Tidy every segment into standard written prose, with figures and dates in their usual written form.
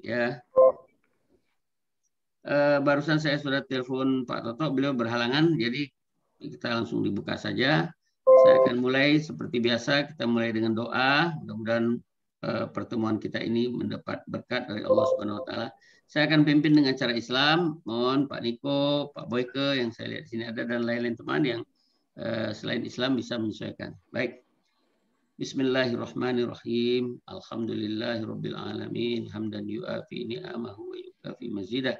Ya, barusan saya sudah telepon Pak Toto, beliau berhalangan, jadi kita langsung dibuka saja. Saya akan mulai seperti biasa, kita mulai dengan doa. Mudah-mudahan pertemuan kita ini mendapat berkat dari Allah Subhanahu Wa Taala. Saya akan pimpin dengan cara Islam. Mohon Pak Niko, Pak Boyke yang saya lihat di sini ada dan lain-lain teman yang selain Islam bisa menyesuaikan. Baik. Bismillahirrahmanirrahim. Alhamdulillahirabbil alamin. Hamdan yu'afi ni'amahu wa yukafi mazidah.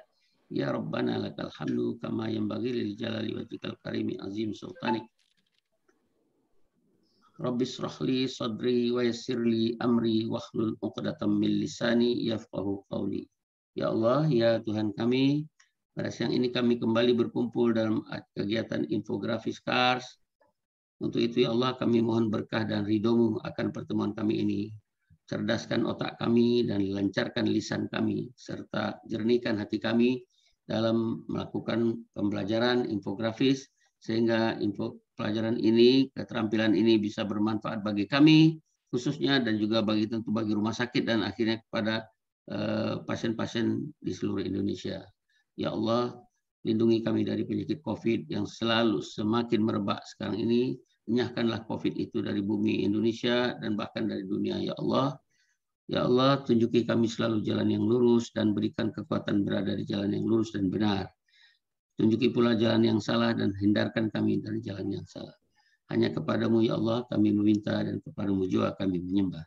Ya Rabbana lakal hamdu kama yanbaghi lil jalali wajhikal karimi azim sultanik. Rabbi shrahli sadri wa yassirli amri wahlul 'uqdatam min lisani yafqahu qawli. Ya Allah, ya Tuhan kami, pada siang ini kami kembali berkumpul dalam kegiatan infografis Kars. Untuk itu ya Allah kami mohon berkah dan ridho-Mu akan pertemuan kami ini. Cerdaskan otak kami dan lancarkan lisan kami, serta jernihkan hati kami dalam melakukan pembelajaran infografis, sehingga pelajaran ini, keterampilan ini bisa bermanfaat bagi kami, khususnya dan juga bagi rumah sakit dan akhirnya kepada pasien-pasien di seluruh Indonesia. Ya Allah, lindungi kami dari penyakit COVID yang selalu semakin merebak sekarang ini. Enyahkanlah COVID itu dari bumi Indonesia dan bahkan dari dunia, ya Allah. Ya Allah, tunjuki kami selalu jalan yang lurus dan berikan kekuatan berada di jalan yang lurus dan benar. Tunjuki pula jalan yang salah dan hindarkan kami dari jalan yang salah. Hanya kepadamu ya Allah kami meminta dan kepadamu juga kami menyembah.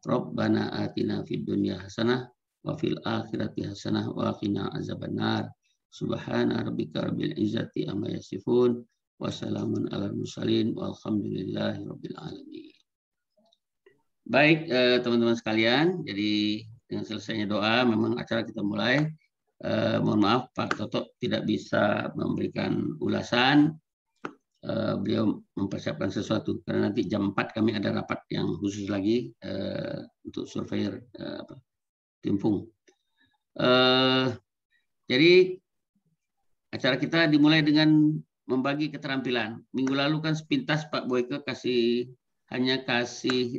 Rabbana atina fid dunya hasanah wa fil akhirati hasanah wa qina azabannar. Subhana rabbika rabbil izzati amma yasifun. Wassalamun ala mursalin walhamdulillahi rabbil alamin. Baik teman-teman sekalian, jadi dengan selesainya doa memang acara kita mulai. Mohon maaf Pak Toto tidak bisa memberikan ulasan. Beliau mempersiapkan sesuatu karena nanti jam 4 kami ada rapat yang khusus lagi untuk surveyor Timpung. Jadi acara kita dimulai dengan membagi keterampilan. Minggu lalu kan sepintas Pak Boyke hanya kasih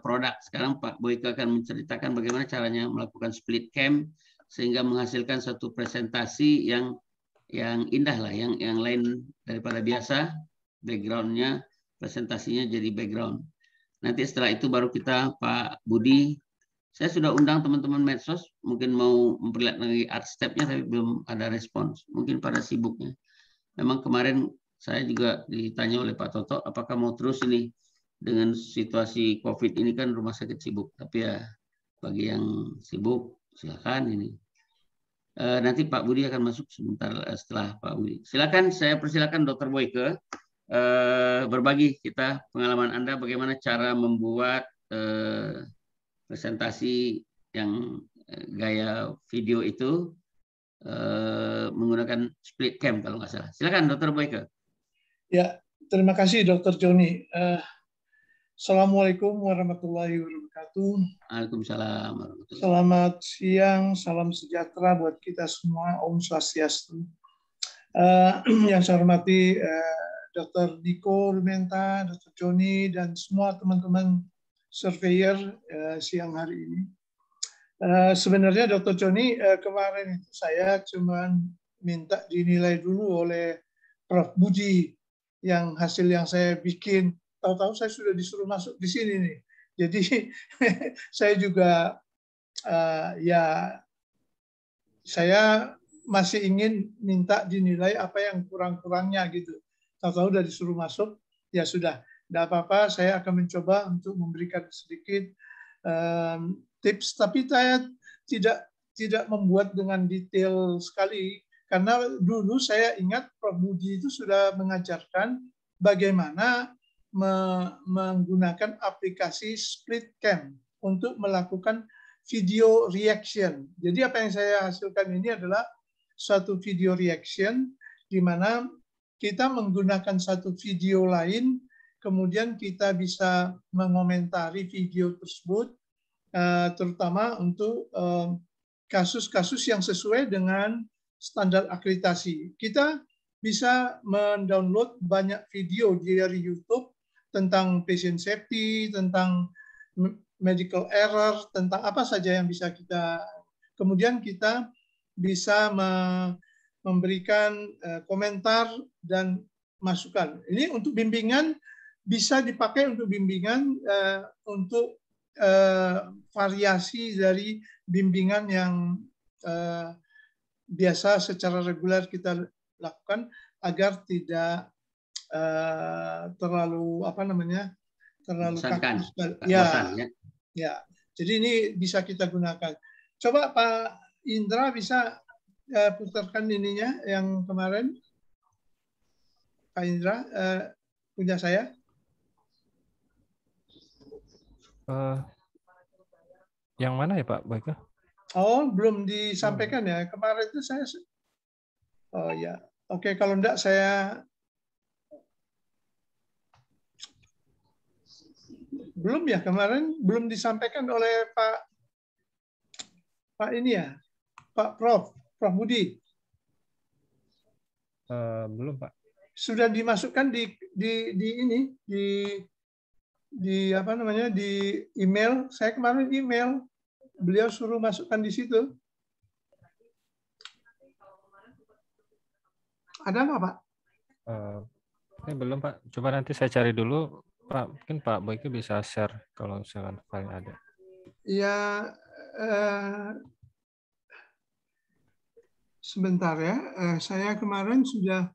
produk. Sekarang Pak Boyke akan menceritakan bagaimana caranya melakukan split cam sehingga menghasilkan satu presentasi yang indah lah, yang lain daripada biasa. Backgroundnya, presentasinya jadi background. Nanti setelah itu baru kita Pak Budi. Saya sudah undang teman-teman medsos, mungkin mau memperlihatkan lagi art step-nya tapi belum ada respons. Mungkin pada sibuknya. Memang kemarin saya juga ditanya oleh Pak Toto, apakah mau terus ini dengan situasi COVID ini kan rumah sakit sibuk. Tapi ya bagi yang sibuk silakan ini. Nanti Pak Budi akan masuk sebentar setelah Pak Budi. Silakan, saya persilakan Dr. Boyke berbagi kita pengalaman Anda bagaimana cara membuat presentasi yang gaya video itu menggunakan split cam kalau nggak salah. Silakan Dr. Boyke. Ya, terima kasih Dr. Joni. Assalamualaikum warahmatullahi wabarakatuh. Waalaikumsalam warahmatullahi wabarakatuh. Selamat siang, salam sejahtera buat kita semua. Om Swastiastu. Yang saya hormati Dr. Niko Rumenta, Dr. Joni, dan semua teman-teman surveyor siang hari ini. Sebenarnya Dr. Joni kemarin itu saya cuma minta dinilai dulu oleh Prof. Budi yang hasil yang saya bikin. Tahu-tahu saya sudah disuruh masuk di sini nih. Jadi saya juga saya masih ingin minta dinilai apa yang kurang-kurangnya gitu. Tahu-tahu udah disuruh masuk, ya sudah, tidak apa-apa. Saya akan mencoba untuk memberikan sedikit tips, tapi saya tidak membuat dengan detail sekali karena dulu saya ingat Prof. Budi itu sudah mengajarkan bagaimana menggunakan aplikasi split cam untuk melakukan video reaction. Jadi apa yang saya hasilkan ini adalah suatu video reaction di mana kita menggunakan satu video lain, kemudian kita bisa mengomentari video tersebut, terutama untuk kasus-kasus yang sesuai dengan standar akreditasi. Kita bisa mendownload banyak video dari YouTube tentang patient safety, tentang medical error, tentang apa saja yang bisa kita kemudian kita bisa memberikan komentar dan masukan. Ini untuk bimbingan, bisa dipakai untuk bimbingan untuk variasi dari bimbingan yang biasa secara reguler kita lakukan agar tidak terlalu terlalu kaku. Bosan, ya. Ya. Jadi ini bisa kita gunakan. Coba Pak Indra bisa putarkan ininya yang kemarin. Pak Indra, punya saya. Yang mana ya Pak Boyke? Oh, belum disampaikan ya. Kemarin itu saya. Oh ya. Oke, kalau enggak saya. Belum ya, kemarin belum disampaikan oleh Pak ini ya, Pak Prof Budi. Belum Pak. Sudah dimasukkan di ini di apa namanya, di email. Saya kemarin email, beliau suruh masukkan di situ. Ada nggak Pak? Ini belum Pak. Coba nanti saya cari dulu Pak. Mungkin Pak Boyke bisa share kalau misalkan file ada. Ya, sebentar ya. Saya kemarin sudah.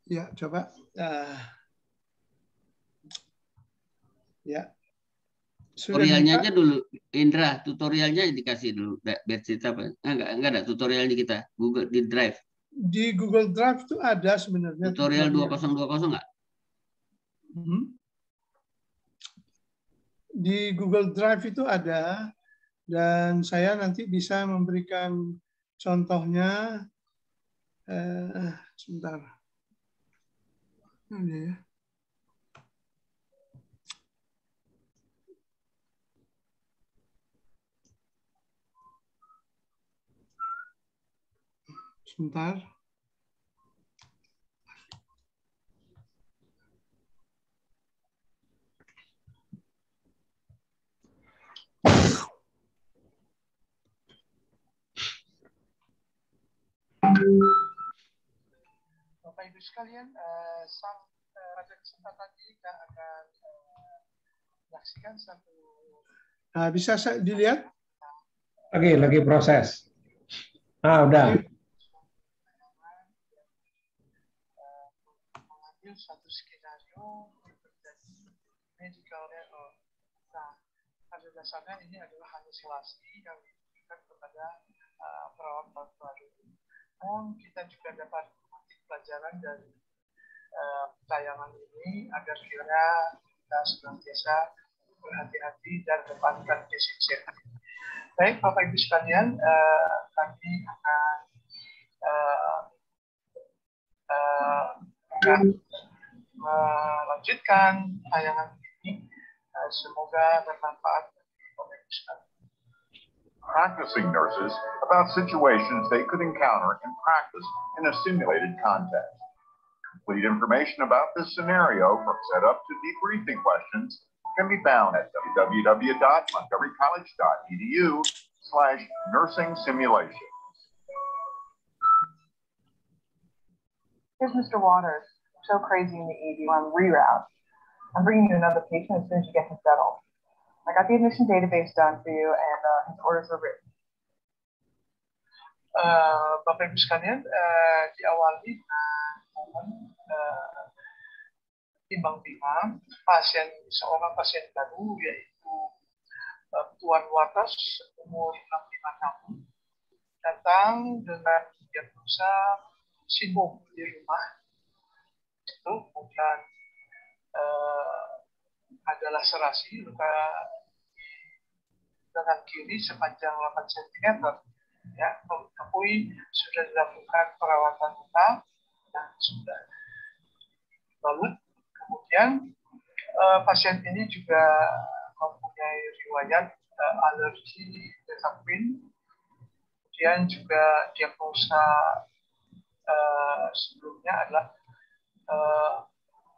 Ya, coba. Ya. Tutorialnya aja dulu, Indra. Tutorialnya dikasih dulu, biar cerita apa? Enggak ada tutorial di kita. Google di Drive. Di Google Drive itu ada sebenarnya. Tutorial 2020 enggak? Di Google Drive itu ada, dan saya nanti bisa memberikan contohnya. Sebentar. Ini ya. Sebentar. Bapak Ibu sekalian, pada kesempatan ini kita akan menyaksikan satu. Bisa dilihat? Lagi proses. Udah. Mengambil satu skenario terjadi medical error. Nah, pada dasarnya ini adalah halusinasi yang diberikan kepada perawat baru. Namun kita juga dapat memetik pelajaran dari tayangan ini agar kiranya kita senantiasa berhati-hati dan dapatkan kesucian. Baik, Bapak Ibu sekalian, kami akan melanjutkan tayangan ini. Semoga bermanfaat bagi Bapak Ibu sekalian. Practicing nurses about situations they could encounter in practice in a simulated context. Complete information about this scenario from setup to debriefing questions can be found at www.montgomerycollege.edu/nursing-simulations. Here's Mr. Waters. So crazy in the ED on reroute. I'm bringing you another patient as soon as you get him settled. I got the admission database done for you, and his orders are written. Bapak Ibu sekalian, diawali timbang-timbang seorang pasien baru, yaitu Tuan Waters, umur 65 tahun, datang dengan diagnosa sindrom di rumah. Itu kemudian ada laserasi luka lengan kiri sepanjang 8 cm. Ya, mengetahui sudah dilakukan perawatan luka dan sudah lalu kemudian pasien ini juga mempunyai riwayat alergi dexapin, kemudian juga diagnosa sebelumnya adalah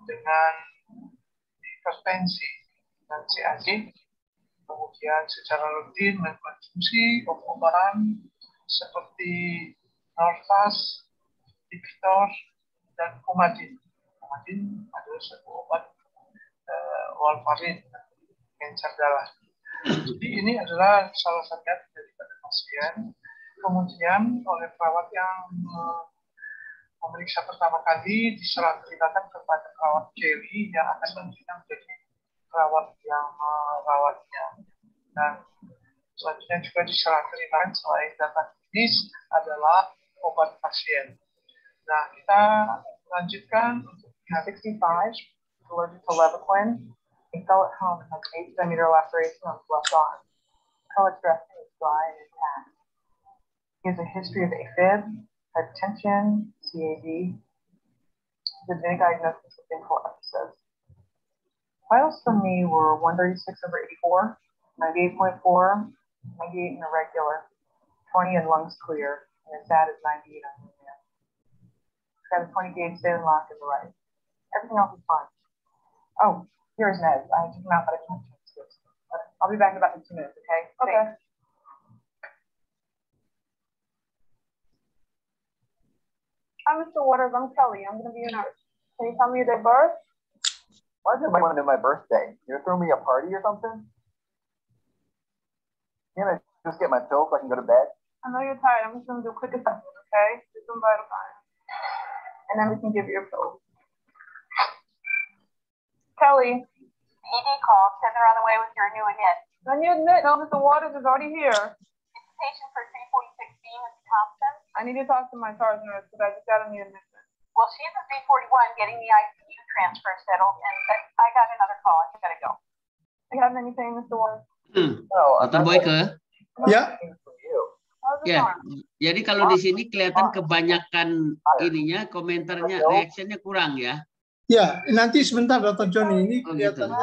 dengan hipertensi dan CAD kemudian secara rutin mengkonsumsi obat-obatan seperti Norvas, Lipitor, dan Coumadin. Coumadin adalah sebuah obat warfarin, kanker darah. Jadi ini adalah salah satu daripada pasien. Kemudian oleh perawat yang memeriksa pertama kali diserahkan kepada perawat Kelly yang akan nantinya menjadi perawat yang merawatnya. Dan selanjutnya juga diserahkan selain data klinis adalah obat pasien. Nah, kita lanjutkan untuk 65, allergic to Levaquin. He fell at home and has an 8-centimeter laceration on his left arm. Color dressing is dry and intact. He has a history of AFib, hypertension, CAD. The diagnosis of painful episodes. Vitals for me were 136/84, 98.4, 98 in irregular, 20 in lungs clear, and his SAT is 98 on pneumonia. He's got a 20 gauge saline lock in the right. Everything else is fine. Oh, here's Ned. I took him out, but I can't change this. I'll be back in about 2 minutes, okay? Okay. Thanks. Hi, Mr. Waters. I'm Kelly. I'm going to be your nurse. Can you tell me your date of birth? Why does everybody want to know my birthday? You're throwing me a party or something? Can't I just get my pills so I can go to bed? I know you're tired. I'm just going to do a quick assessment, okay? Do some vital signs. And then we can give you your pills. Kelly. ED call. Said they're on the way with your new admit. Then you admit, no, Mr. Waters is already here. It's the patient for 346B, Mr. Thompson. I need to talk to my charge nurse because I just got on the admission. Well, she's at 341 getting the ICU transfer settled, and I got another call. I gotta go. You have anything, Mr. Waters? Dr. Boyke? Ya. Ya, jadi kalau di sini kelihatan kebanyakan ininya, komentarnya, reaksinya kurang ya. Ya, nanti sebentar Dr. Johnny, ini Oh, kelihatannya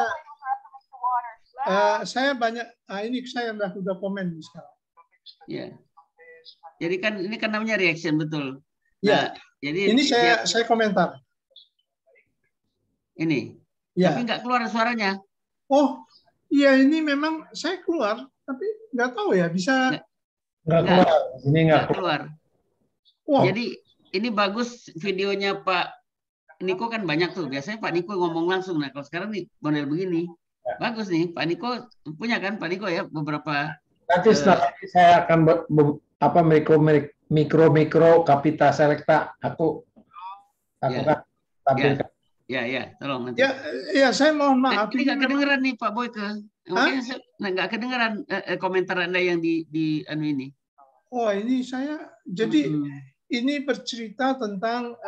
saya banyak, ini saya sudah komen sekarang. Ya. Jadi kan ini kan namanya reaction betul. Ya. Nah, jadi Ini saya komentar. Ini. Ya. Tapi nggak keluar suaranya. Oh, iya ini memang saya keluar, tapi nggak tahu ya bisa. Nggak keluar. Ini nggak keluar. Wow. Jadi ini bagus videonya Pak Niko kan banyak tuh. Biasanya Pak Niko ngomong langsung. Nah kalau sekarang nih model begini. Bagus nih. Pak Niko punya kan Pak Niko ya beberapa. Nanti setelah ini saya akan mikro kapita selecta aku kan tampilkan. Ya, tolong nanti. Ya, saya mohon maaf. Ini nggak kedengeran nih Pak Boyke. Nggak kedengeran komentar Anda yang di anu ini. Oh, ini saya. Jadi ini bercerita tentang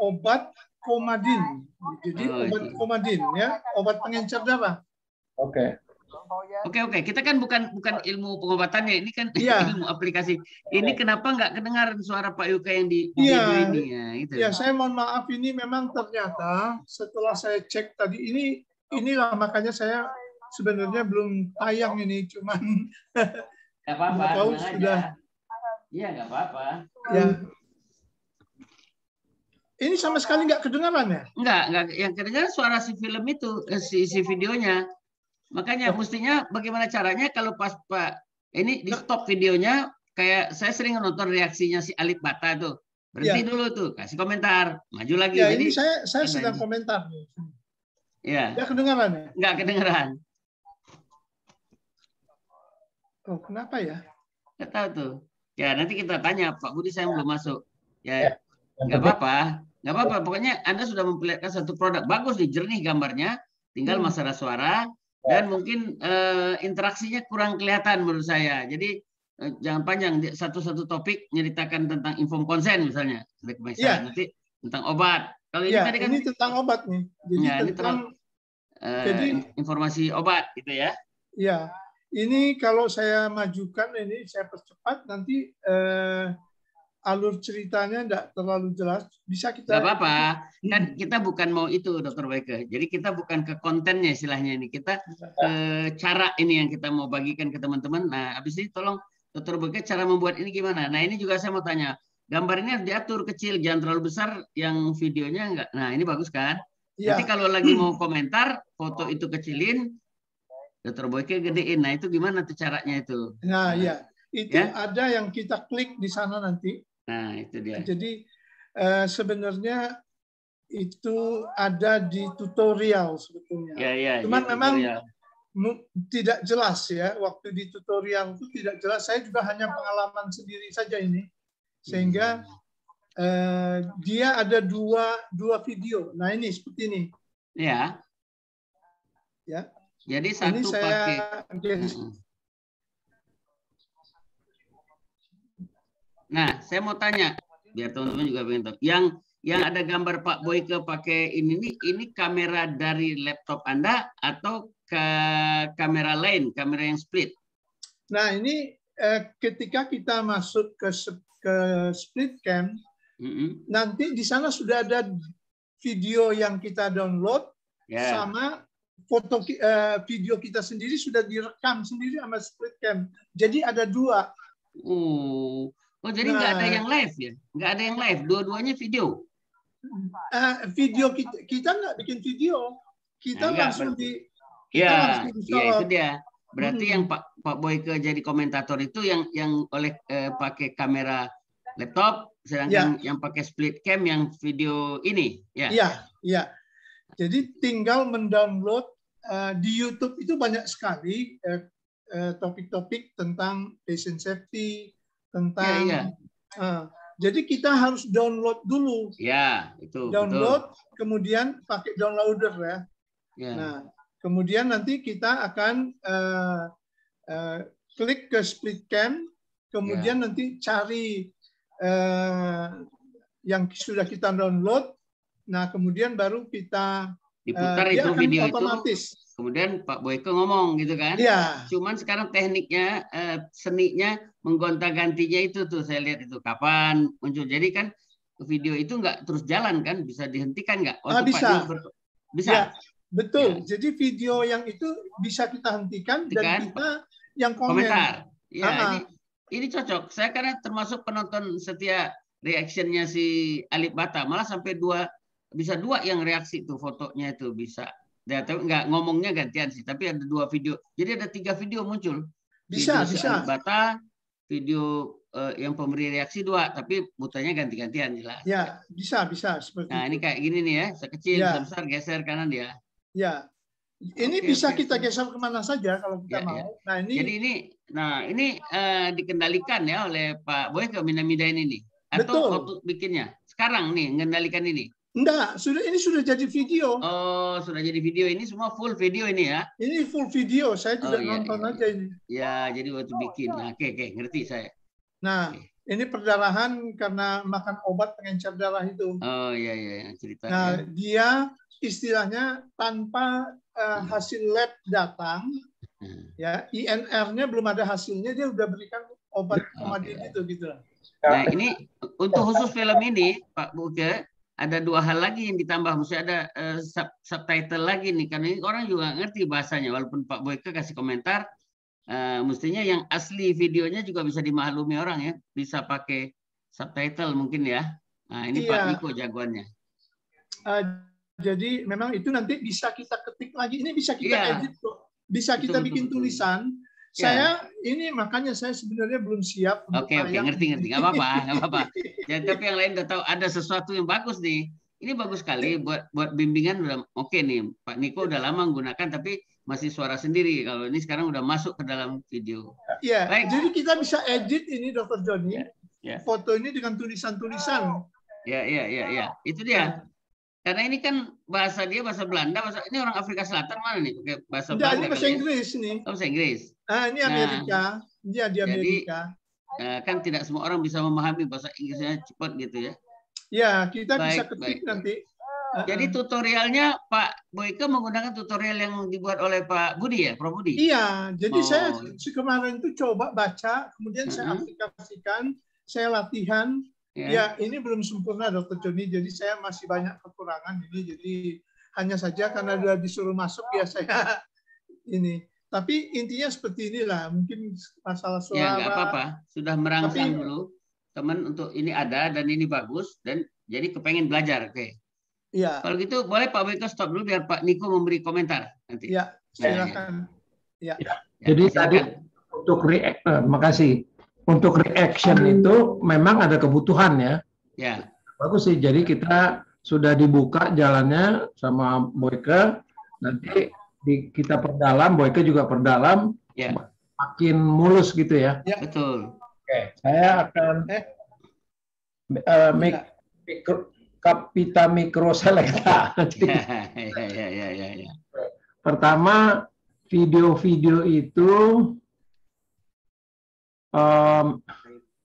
obat Coumadin. Jadi obat Coumadin ya, obat pengencer darah. Oke. Oke. Kita kan bukan ilmu pengobatannya, ini kan ilmu aplikasi. Ini kenapa nggak kedengaran suara Pak Yuka yang di video ini ya? Gitu. Ya, saya mohon maaf ini memang ternyata setelah saya cek tadi inilah makanya saya sebenarnya belum tayang ini, cuman nggak apa-apa. Tahu sudah. Iya nggak apa-apa. Ya. Ini sama sekali nggak kedengaran ya? Nggak. Yang kedengaran suara si film itu, si videonya. Makanya mestinya bagaimana caranya kalau pas Pak ini di stop videonya, kayak saya sering nonton reaksinya si Alif Bata tuh. Berhenti dulu tuh, kasih komentar, maju lagi. Ya, jadi ini saya sedang komentar nih. Ya. Nggak kedengaran ya? Nggak kedengaran. Oh, kenapa ya? Nggak tahu tuh. Ya nanti kita tanya Pak Budi, saya belum masuk. Ya nggak apa-apa. Nggak apa-apa. Pokoknya Anda sudah memperlihatkan satu produk bagus nih, jernih gambarnya. Tinggal masalah suara. Dan mungkin interaksinya kurang kelihatan menurut saya. Jadi jangan panjang, satu-satu topik nyeritakan tentang inform konsen misalnya. Nanti tentang obat. Kalau ini tadi kan ini tentang obat nih. Jadi ini tentang informasi obat gitu ya. Iya. Ini kalau saya majukan ini saya percepat nanti alur ceritanya tidak terlalu jelas. Bisa kita. Nggak apa-apa. Kan kita bukan mau itu, Dr. Boyke. Jadi kita bukan ke kontennya istilahnya ini. Kita ke cara ini yang kita mau bagikan ke teman-teman. Nah, habis ini tolong Dr. Boyke cara membuat ini gimana? Nah, ini juga saya mau tanya. Gambar ini harus diatur kecil, jangan terlalu besar. Yang videonya enggak. Nah, ini bagus kan? Ya. Nanti kalau lagi mau komentar, foto itu kecilin. Dr. Boyke gedein. Nah, itu gimana tuh caranya itu? Nah, ya. Itu ya? ada yang kita klik di sana nanti. Nah, itu dia. Jadi sebenarnya itu ada di tutorial sebetulnya. Ya, Cuman memang tutorial. tidak jelas ya. Waktu di tutorial itu tidak jelas. Saya juga hanya pengalaman sendiri saja ini. Sehingga dia ada dua video. Nah, ini seperti ini. Ya. Ya. Jadi satu ini saya pakai. Nah, saya mau tanya biar teman-teman juga pengen tahu. Yang ada gambar Pak Boyke pakai ini kamera dari laptop Anda atau ke kamera lain, kamera yang split? Nah, ini ketika kita masuk ke split cam, nanti di sana sudah ada video yang kita download sama foto video kita sendiri sudah direkam sendiri sama split cam. Jadi ada dua. Oh, jadi nggak ada yang live ya? Nggak ada yang live, dua-duanya video. Video kita nggak bikin video, kita langsung ya itu dia. Berarti yang Pak Boyke jadi komentator itu yang oleh pakai kamera laptop, sedangkan yang pakai split cam yang video ini, ya. Iya. Jadi tinggal mendownload di YouTube itu banyak sekali topik-topik tentang patient safety, tentang jadi kita harus download dulu. Ya, itu. Download, betul. Kemudian pakai downloader ya. Nah, kemudian nanti kita akan klik ke split cam, kemudian nanti cari yang sudah kita download. Nah, kemudian baru kita diputar itu video otomatis. Itu. Kemudian Pak Boyke ngomong gitu kan. Iya. Cuman sekarang tekniknya, seninya menggonta-gantinya itu tuh saya lihat itu kapan muncul. Jadi kan video itu nggak terus jalan kan, bisa dihentikan nggak? Bisa. Bisa. Ya, betul. Ya. Jadi video yang itu bisa kita hentikan dan kita yang komentar. Ya, ini cocok. Saya karena termasuk penonton setia reactionnya si Alif Bata, malah sampai bisa dua yang reaksi tuh fotonya itu bisa. Ya, tapi nggak ngomongnya gantian sih, tapi ada 2 video. Jadi ada 3 video muncul. Bisa. Bata, video yang pemberi reaksi 2, tapi mutanya ganti-gantian jelas. Ya, bisa seperti nah, ini kayak gini nih ya, sekecil, besar, geser kanan dia. Ya, ini bisa kita geser kemana saja kalau kita mau. Ya. Nah, ini. Jadi ini dikendalikan ya oleh Pak Boyke Minamidain ini. Atau waktu bikinnya sekarang nih mengendalikan ini. Enggak, ini sudah jadi video. Oh, sudah jadi video. Ini semua full video ini ya? Ini full video. Saya tidak nonton aja ini. Ya, jadi waktu bikin. Nah, oke, ngerti saya. Nah, ini perdarahan karena makan obat pengencer darah itu. Oh, iya, cerita. Nah, dia istilahnya tanpa hasil lab datang, ya INR-nya belum ada hasilnya, dia udah berikan obat komadin itu gitu. Nah, ini untuk khusus film ini, Pak Boyke, ada 2 hal lagi yang ditambah, mesti ada subtitle lagi nih, karena ini orang juga ngerti bahasanya, walaupun Pak Boyke kasih komentar, mestinya yang asli videonya juga bisa dimaklumi orang ya, bisa pakai subtitle mungkin ya. Nah, ini Pak Niko jagoannya. Jadi memang itu nanti bisa kita ketik lagi, ini bisa kita edit kok, bisa kita bikin tulisan. Saya ini makanya saya sebenarnya belum siap. Oke, ngerti, nggak apa-apa. Jadi tapi yang lain udah tahu ada sesuatu yang bagus nih. Ini bagus sekali buat bimbingan udah oke nih. Pak Niko udah lama menggunakan tapi masih suara sendiri. Kalau ini sekarang udah masuk ke dalam video. Iya. Jadi kita bisa edit ini Dr. Joni. Foto ini dengan tulisan-tulisan. Ya. Itu dia. Karena ini kan bahasa Belanda, ini orang Afrika Selatan mana nih pakai bahasa Belanda? Ini bahasa Inggris nih. Bahasa Inggris. Ini Amerika. Dia di Amerika. Jadi, kan tidak semua orang bisa memahami bahasa Inggrisnya cepat gitu ya. Ya, kita bisa ketik nanti. Jadi tutorialnya Pak Boyke menggunakan tutorial yang dibuat oleh Pak Budi ya, Prof Budi? Iya, jadi saya kemarin itu coba baca, kemudian saya aplikasikan, saya latihan. Ya, ini belum sempurna Dr. Joni, jadi saya masih banyak kekurangan ini. Jadi hanya saja karena sudah disuruh masuk ya saya ini. Tapi intinya seperti inilah, mungkin masalah suara. Ya, nggak apa-apa. Sudah merangsang dulu teman untuk ini ada dan ini bagus dan jadi kepengen belajar, oke. Iya. Kalau gitu boleh Pak Boyke stop dulu biar Pak Niko memberi komentar nanti. Iya, silakan. Ya. Jadi tadi untuk makasih. Untuk reaction itu memang ada kebutuhan ya. Ya. Bagus sih. Jadi kita sudah dibuka jalannya sama Boyke. Nanti kita perdalam, Boyke juga perdalam. Ya. Makin mulus gitu ya. Ya. Betul. Oke, saya akan Kapita Mikro Selecta. Ya. Pertama, video-video itu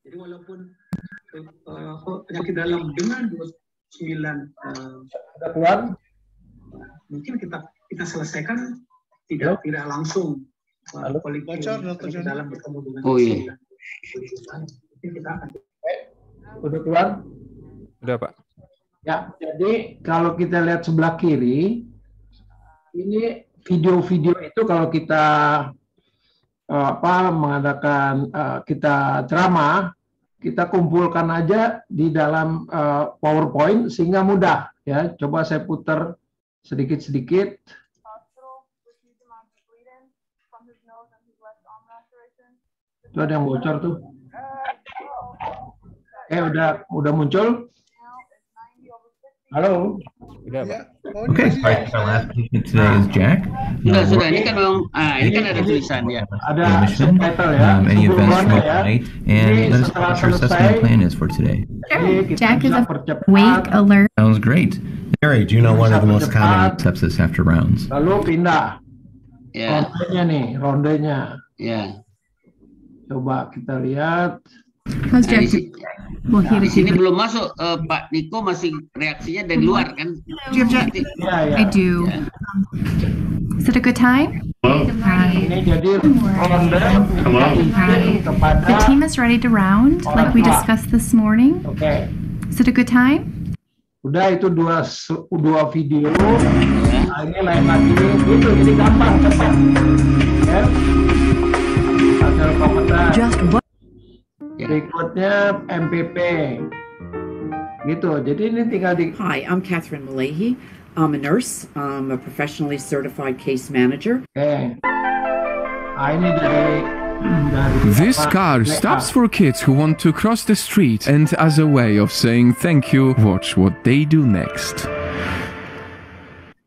jadi walaupun penyakit dalam dengan 29 keluar, mungkin kita selesaikan tidak langsung penyakit dalam bertemu dengan mungkin kita akan udah keluar? Udah, Pak. Ya, jadi kalau kita lihat sebelah kiri, ini video-video itu kalau kita mengadakan kita ceramah, kita kumpulkan aja di dalam PowerPoint sehingga mudah ya. Coba saya putar sedikit-sedikit. Itu ada yang bocor tuh. Udah muncul? Halo. Okay, so last patient today is Jack. Sudah. Ini kan memang, ini kan ada tulisan ya. Ada subtitle ya. Any events from tonight, and let us know what your assessment plan is for today. Jack is awake, alert. Sounds great. Mary, do you know one of the most common sepsis after rounds? Lalu pindah. Ya. Rondenya. Ya. Coba kita lihat. How's Jack? Di sini belum masuk, Pak Niko masih reaksinya dari luar kan? Do you have Jack? I do. Is it a good time? Ini jadi ronde kepada. The team is ready to round, like we discussed this morning. Okay. Is it a good time? Udah itu dua video. Nah, ini lain lagi gitu, jadi gampang cepat. Ya. Hasil komentar. Berikutnya MPP. Gitu. Jadi ini tinggal di. Hi, I'm Catherine Malahi. I'm a nurse. I'm a professionally certified case manager. Okay. Ini dari This car stops for kids who want to cross the street, and as a way of saying thank you, watch what they do next.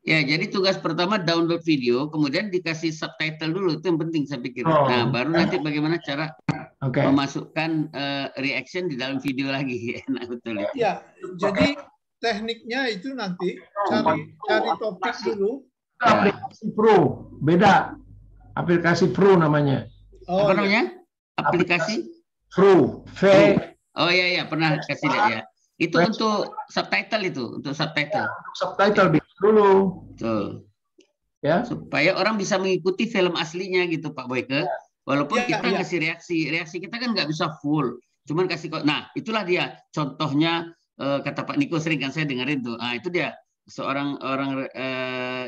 Ya, jadi tugas pertama download video, kemudian dikasih subtitle dulu, itu yang penting saya pikir. Nah, baru nanti bagaimana cara memasukkan reaction di dalam video lagi. Enak betul ya. Ya, jadi tekniknya itu nanti cari topik dulu. Aplikasi Pro, beda. Aplikasi Pro namanya. Apa namanya? Aplikasi Pro. Oh iya, pernah kasih lihat ya. Itu untuk subtitle untuk subtitle. Subtitle dulu. Betul. Ya. Supaya orang bisa mengikuti film aslinya gitu Pak Boyke. Walaupun kita ngasih reaksi kita kan nggak bisa full. Cuman kasih nah, itulah dia contohnya kata Pak Niko sering kan saya dengerin tuh. Nah, itu dia seorang orang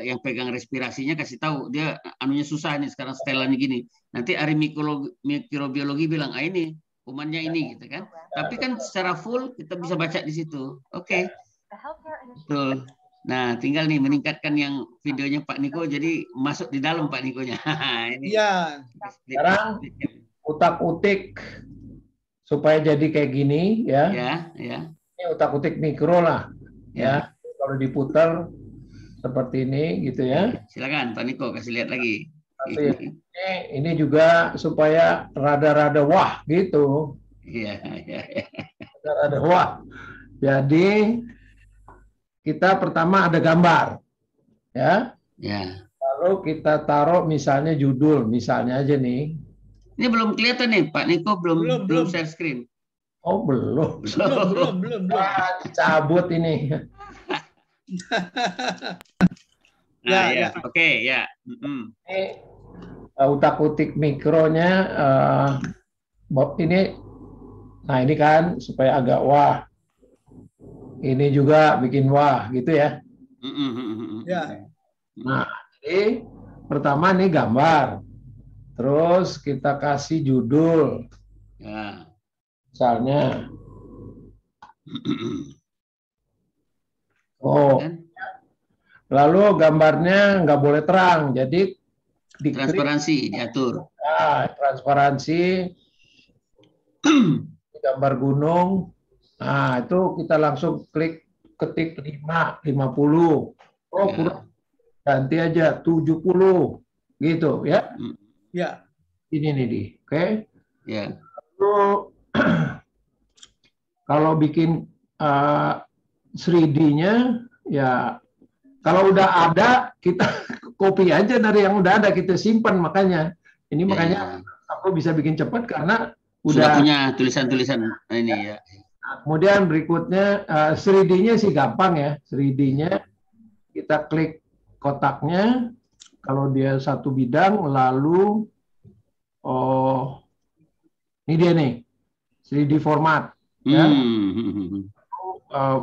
yang pegang respirasinya kasih tahu dia anunya susah nih sekarang setelannya gini. Nanti ahli mikrobiologi bilang ini kumannya ini gitu kan. Tapi kan secara full kita bisa baca di situ. Oke. Betul. Nah, tinggal nih meningkatkan yang videonya Pak Niko jadi masuk di dalam Pak Nikonya. Ini. Iya. Sekarang utak-utik supaya jadi kayak gini ya. Ya. Ini utak-utik mikro lah. Ya. Kalau diputar seperti ini gitu ya. Silakan Pak Niko kasih lihat lagi. Ini juga supaya rada-rada wah gitu. Iya. Rada wah. Jadi kita pertama ada gambar, ya. Lalu kita taruh misalnya judul, misalnya aja nih. Ini belum kelihatan nih Pak Niko belum share screen. Oh belum. Belum. Cabut ini. Ya. Oke, ya. Utak-utik mikronya ini. Nah, ini kan supaya agak wah. Ini juga bikin wah gitu ya. Ya. Nah, jadi pertama nih gambar. Terus kita kasih judul. Ya. Misalnya lalu gambarnya nggak boleh terang, jadi Transparansi diatur. Transparansi, gambar gunung. Nah, itu kita langsung klik ketik 50. Oh, kurang. Ganti aja 70. Gitu ya. Ya. Ini nih, Di. Oke. Ya. Lalu kalau bikin 3D-nya ya kalau udah ada kita copy aja dari yang udah ada, kita simpan. Makanya ini makanya aku bisa bikin cepat karena sudah punya tulisan-tulisan ini ya. Kemudian berikutnya 3D-nya sih gampang ya. 3D-nya kita klik kotaknya kalau dia satu bidang, lalu ini dia nih 3D format ya.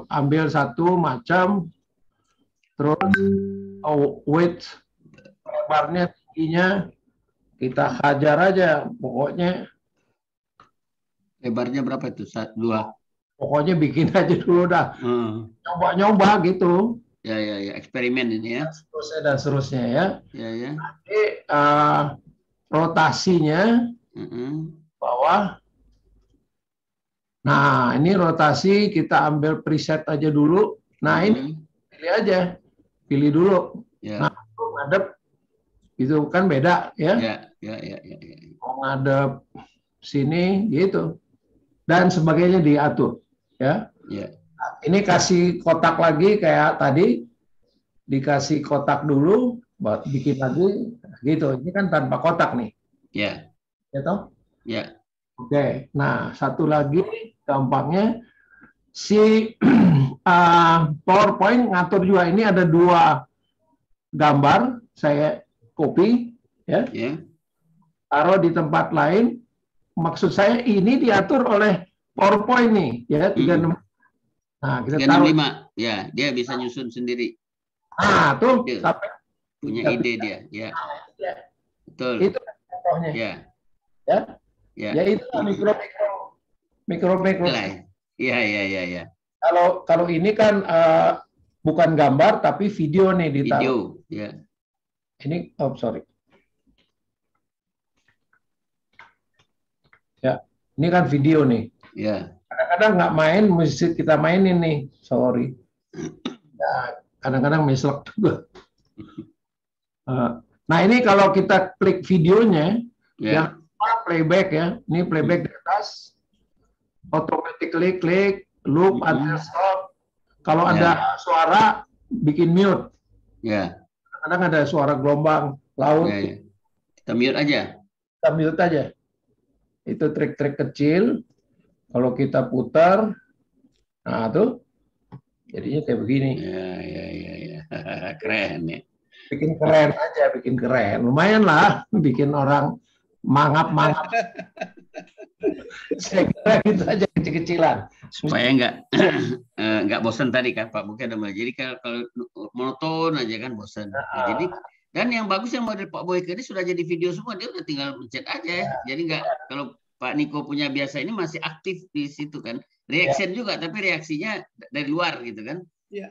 Ambil satu macam, terus width lebarnya, tingginya kita hajar aja pokoknya. Lebarnya berapa itu? 2. Pokoknya bikin aja dulu dah. Nyoba-nyoba gitu. Ya, eksperimen ini ya. Dan seterusnya ya. Ya. Jadi rotasinya bawah. Nah, ini rotasi kita ambil preset aja dulu. Nah, ini pilih aja. Pilih dulu. Ya. Nah, ngadep gitu kan beda ya. Ya. Mau ngadep sini gitu. Dan sebagainya diatur ya. Nah, ini kasih kotak lagi kayak tadi, dikasih kotak dulu, bikin lagi gitu. Ini kan tanpa kotak nih. Ya. Gitu? Ya. Oke. Nah, satu lagi gampangnya si PowerPoint ngatur juga. Ini ada 2 gambar, saya copy ya. Taruh di tempat lain. Maksud saya ini diatur oleh PowerPoint nih, ya 36. Nah, kita 365. taruh. Ya, dia bisa nyusun sendiri. Nah, tuh sampai punya ide dia, ya. Betul. Itu contohnya. Ya. Ya itu mikro. Ya. Kalau ini kan bukan gambar tapi video nih ditaruh. Video, ya. Ini sorry. Ya, ini kan video nih. Ya. Kadang-kadang nggak main, mesti kita mainin nih. Sorry. Ya, kadang-kadang mislek juga. Nah, ini kalau kita klik videonya, yang playback ya. Ini playback di atas. Automatically klik, loop, until stop. Kalau ada suara, bikin mute. Ya. Kadang ada suara gelombang laut. Ya. Kita mute aja. Kita mute aja. Itu trik-trik kecil. Kalau kita putar, nah tuh, jadinya kayak begini. Ya. Keren ya. Bikin keren aja, bikin keren. Lumayan lah, bikin orang mangap-mangap. Saya kira itu aja kecil-kecilan. Supaya nggak bosan tadi kan Pak Boyke. Jadi kalau monoton aja kan bosan. Jadi dan yang bagus yang model Pak Boyke ini sudah jadi video semua, dia udah tinggal mencet aja. Jadi nggak, kalau Pak Niko punya biasa ini masih aktif di situ kan. Reaction juga, tapi reaksinya dari luar gitu kan.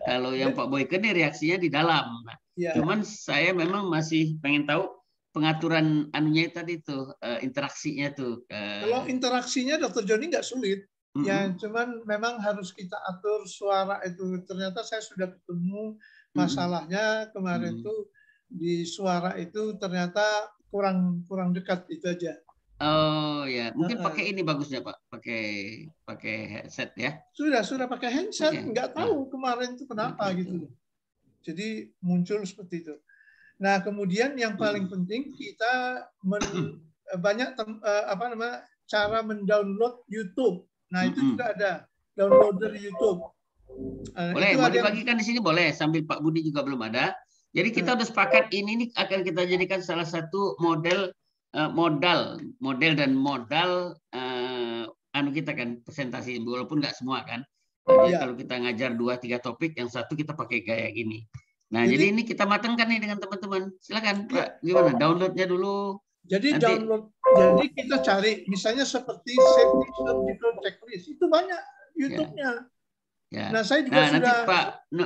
Kalau yang Pak Boyke ini reaksinya di dalam. Nah, cuman saya memang masih pengen tahu pengaturan anunya tadi tuh, interaksinya tuh. Kalau interaksinya Dr. Joni nggak sulit. Ya, cuman memang harus kita atur suara itu. Ternyata saya sudah ketemu masalahnya kemarin tuh di suara itu ternyata kurang dekat itu aja. Oh ya, mungkin pakai ini bagusnya Pak, pakai headset ya. Sudah pakai headset, nggak tahu kemarin itu kenapa gitu. Jadi muncul seperti itu. Nah, kemudian yang paling penting kita banyak cara mendownload YouTube. Nah, itu juga ada downloader YouTube. Boleh, mau dibagikan di sini boleh, sambil Pak Budi juga belum ada. Jadi kita udah sepakat ini nih akan kita jadikan salah satu modal anu kita kan presentasi, walaupun nggak semua kan. Jadi kalau kita ngajar 2-3 topik, yang satu kita pakai gaya gini. Nah, jadi ini kita matangkan nih dengan teman-teman. Silakan Pak, gimana? Downloadnya dulu. Jadi jadi kita cari misalnya seperti safety surgical checklist, itu banyak YouTube-nya. Ya. Nah, saya juga nanti sudah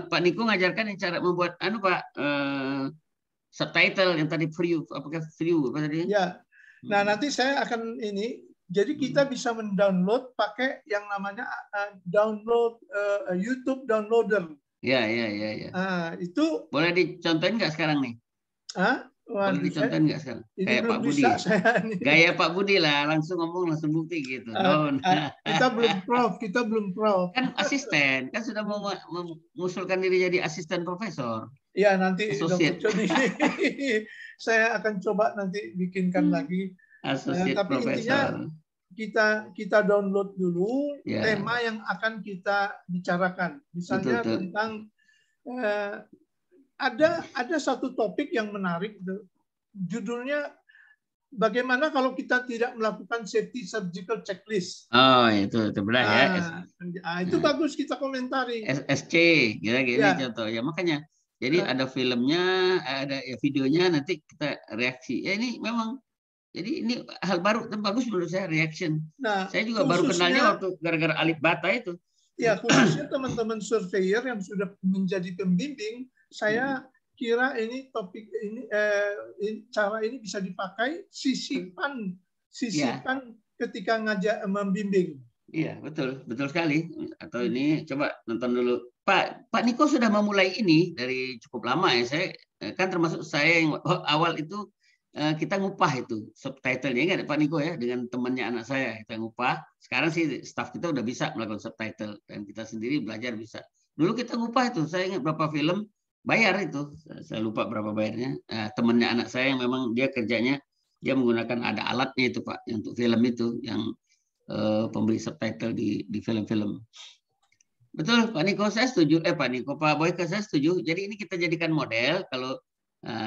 Pak Niko ngajarkan cara membuat Pak subtitle yang tadi view, apakah view apa tadi? Ya. Nah, nanti saya akan ini. Jadi kita bisa mendownload pakai yang namanya download YouTube downloader. Ya. Itu boleh dicontohin nggak sekarang nih? Boleh dicontohin nggak sekarang? Kayak Pak Budi. Gaya Pak Budi lah, langsung ngomong langsung bukti gitu. Kita belum prof. Kan asisten, kan sudah mau mengusulkan diri jadi asisten profesor. Ya, nanti Dr. Joni saya akan coba nanti bikinkan lagi. Tapi profesor. Intinya kita download dulu tema yang akan kita bicarakan. Misalnya tentang ada satu topik yang menarik, judulnya bagaimana kalau kita tidak melakukan safety surgical checklist. Oh, itu benar ya. Itu bagus kita komentari. SC, kira-kira contoh ya, makanya. Jadi ada filmnya, ada videonya, nanti kita reaksi. Ya ini memang, jadi ini hal baru, bagus menurut saya reaction. Nah, saya juga baru kenalnya waktu gara-gara Alif Bata itu. Ya, khususnya teman-teman surveyor yang sudah menjadi pembimbing, saya kira ini topik ini cara ini bisa dipakai sisipan ketika ngajak membimbing. Iya, betul sekali. Atau ini coba nonton dulu. Pak Niko sudah memulai ini dari cukup lama ya. Saya kan termasuk saya yang awal itu kita ngupah itu subtitlenya kan Pak Niko ya, dengan temannya anak saya kita ngupah. Sekarang sih staff kita udah bisa melakukan subtitle dan kita sendiri belajar bisa. Dulu kita ngupah itu, saya ingat berapa film bayar itu, saya lupa berapa bayarnya. Temannya anak saya yang memang dia kerjanya dia menggunakan ada alatnya itu Pak untuk film itu yang pemberi subtitle di film-film. Betul Pak Niko, saya setuju. Pak Boyke saya setuju. Jadi ini kita jadikan model kalau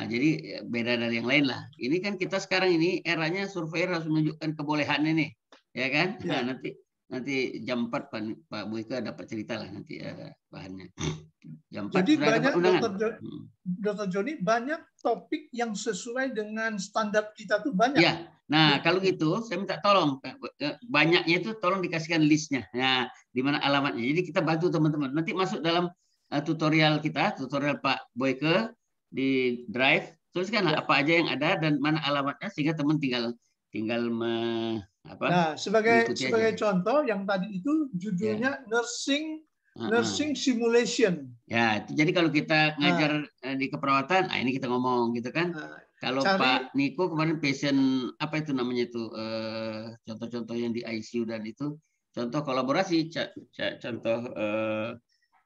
jadi beda dari yang lain lah. Ini kan kita sekarang ini eranya surveyor harus menunjukkan kebolehannya nih, ya kan? Ya. Nah, nanti jam 4 Pak Boyke dapat cerita lah nanti bahannya. Jam 4 jadi sudah banyak Dr. Joni banyak topik yang sesuai dengan standar kita tuh banyak. Ya. Nah, kalau gitu saya minta tolong banyaknya itu tolong dikasihkan listnya. Nah, di mana alamatnya. Jadi kita bantu teman-teman. Nanti masuk dalam tutorial kita, tutorial Pak Boyke di Drive, tuliskan apa aja yang ada dan mana alamatnya sehingga teman tinggal Nah, sebagai contoh yang tadi itu judulnya nursing simulation. Ya, jadi kalau kita ngajar di keperawatan, ini kita ngomong gitu kan. Kalau Pak Niko kemarin passion apa itu namanya itu contoh-contoh yang di ICU dan itu contoh kolaborasi, contoh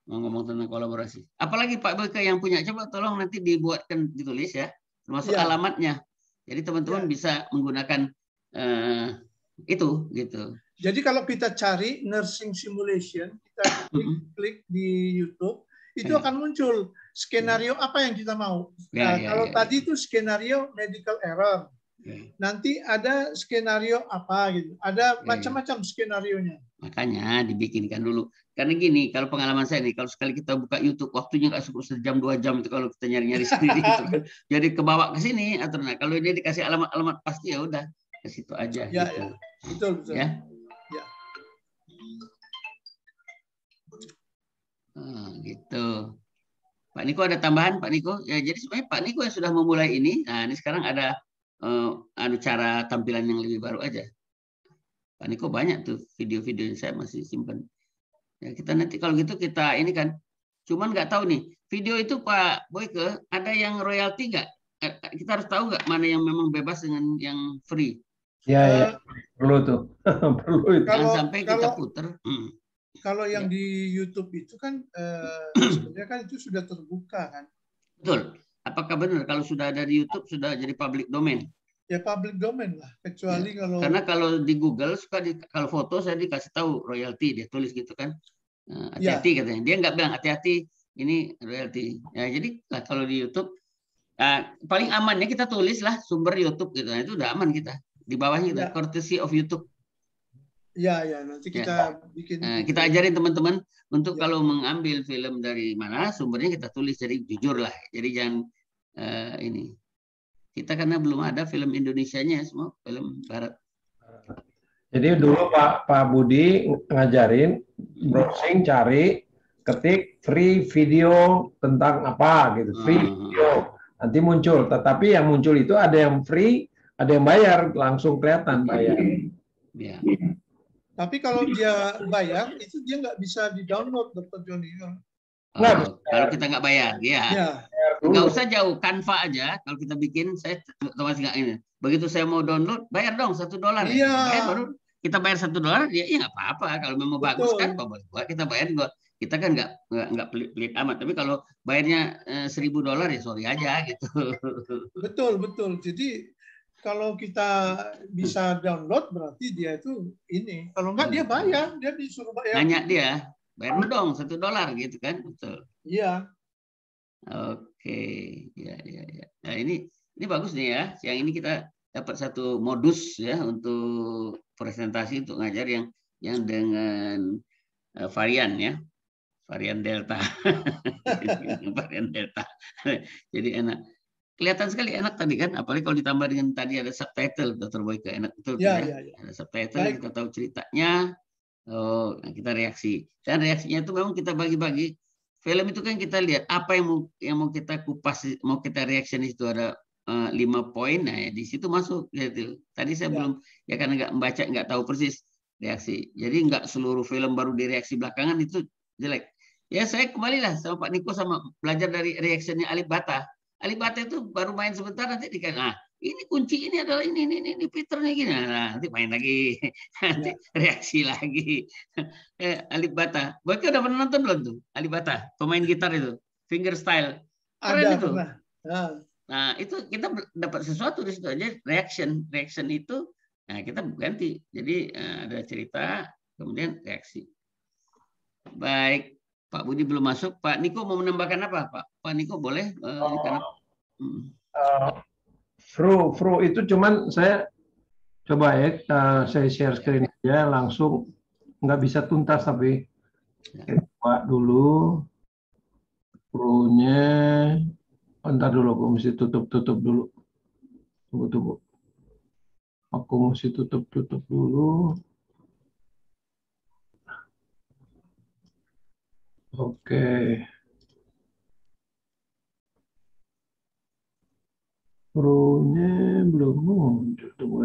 ngomong tentang kolaborasi. Apalagi Pak Boyke yang punya, coba tolong nanti dibuatkan ditulis ya, termasuk alamatnya. Jadi teman-teman bisa menggunakan itu gitu. Jadi kalau kita cari nursing simulation, kita klik di YouTube, itu akan muncul skenario apa yang kita mau. Kalau tadi itu skenario medical error. Nanti ada skenario apa gitu. Ada macam-macam skenarionya. Makanya dibikinkan dulu. Karena gini, kalau pengalaman saya nih, kalau sekali kita buka YouTube, waktunya nggak cukup sejam 2 jam itu kalau kita nyari-nyari sendiri. Gitu. Jadi kebawa ke sini. Atau kalau dia dikasih alamat pasti ya udah ke situ aja. Ya, gitu. Ya. Betul. Ya. Gitu. Pak Niko ada tambahan Pak Niko? Ya, jadi sebenarnya Pak Niko yang sudah memulai ini. Nah, ini sekarang ada cara tampilan yang lebih baru aja. Pak Niko banyak tuh video-video yang saya masih simpan. Ya, kita nanti kalau gitu kita ini kan, cuman nggak tahu nih video itu Pak Boyke ada yang royalti nggak? Kita harus tahu nggak mana yang memang bebas dengan yang free? Ya, perlu tuh. Perlu itu. Jangan sampai kita puter. Kalau yang di YouTube itu kan sebenarnya kan itu sudah terbuka kan. Betul. Apakah benar kalau sudah ada di YouTube sudah jadi public domain? Ya public domain lah, kecuali kalau karena kalau di Google suka kalau foto saya dikasih tahu royalti, dia tulis gitu kan. Hati-hati katanya. Dia nggak bilang hati-hati ini royalti. Ya, jadi kalau di YouTube paling amannya kita tulis lah sumber YouTube gitu. Nah, itu udah aman kita. Di bawahnya kita courtesy of YouTube. Ya, nanti kita bikin. Kita ajarin teman-teman untuk kalau mengambil film dari mana sumbernya kita tulis, jadi jujur lah. Jadi jangan ini. Kita karena belum ada film Indonesianya, semua film Barat. Jadi dulu Pak Budi ngajarin browsing, cari, ketik free video tentang apa gitu, free video nanti muncul. Tetapi yang muncul itu ada yang free, ada yang bayar, langsung kelihatan bayar. Ya. Tapi kalau dia bayar, itu dia nggak bisa di-download, Dr. Joni. Kalau kita nggak bayar, ya. Nggak usah jauh, Canva aja. Kalau kita bikin, saya otomatis nggak ini. Begitu saya mau download, bayar dong $1. Iya. Bayar baru kita bayar $1, ya nggak apa-apa. Kalau memang bagus kan, kita bayar. Kita kan nggak pelit amat. Tapi kalau bayarnya $1.000, ya sorry aja gitu. Betul. Jadi kalau kita bisa download, berarti dia itu ini. Kalau nggak dia bayar, dia disuruh bayar. Nanya dia. Bayar lu dong $1 gitu kan, betul. Iya. Oke, ya. Nah ini bagus nih ya. Yang ini kita dapat satu modus ya untuk presentasi untuk ngajar yang dengan varian ya, varian Delta, varian Delta. Jadi enak. Kelihatan sekali enak tadi kan, apalagi kalau ditambah dengan tadi ada subtitle, Dr. Boyke, enak betul ya. Ada subtitle, kita tahu ceritanya. Oh, kita reaksi. Dan reaksinya itu memang kita bagi-bagi. Film itu kan kita lihat apa yang mau kita kupas, mau kita reaction itu ada 5 poin. Nah, di situ masuk gitu. Tadi saya belum karena nggak membaca, nggak tahu persis reaksi. Jadi nggak seluruh film baru direaksi belakangan itu jelek. Ya saya kembalilah sama Pak Niko sama belajar dari reactionnya Alif Bata. Alif Bata itu baru main sebentar nanti dikatakan, ini kunci ini adalah ini Peter nih gini. Nah, nanti main lagi, nanti reaksi lagi. Alif Bata. Boyke udah pernah nonton belum tuh? Alif Bata, pemain gitar itu, fingerstyle. Keren itu. Nah, itu kita dapat sesuatu di situ aja. Reaction itu, nah kita ganti. Jadi ada cerita, kemudian reaksi. Baik, Pak Budi belum masuk. Pak Niko mau menambahkan apa, Pak? Pak Niko boleh? Fru itu cuman saya coba ya, saya share screen aja langsung, nggak bisa tuntas tapi coba dulu Fru-nya. Bentar dulu, aku mesti tutup dulu. Tunggu. Aku mesti tutup dulu. Oke. Pro-nya belum muncul. Tunggu.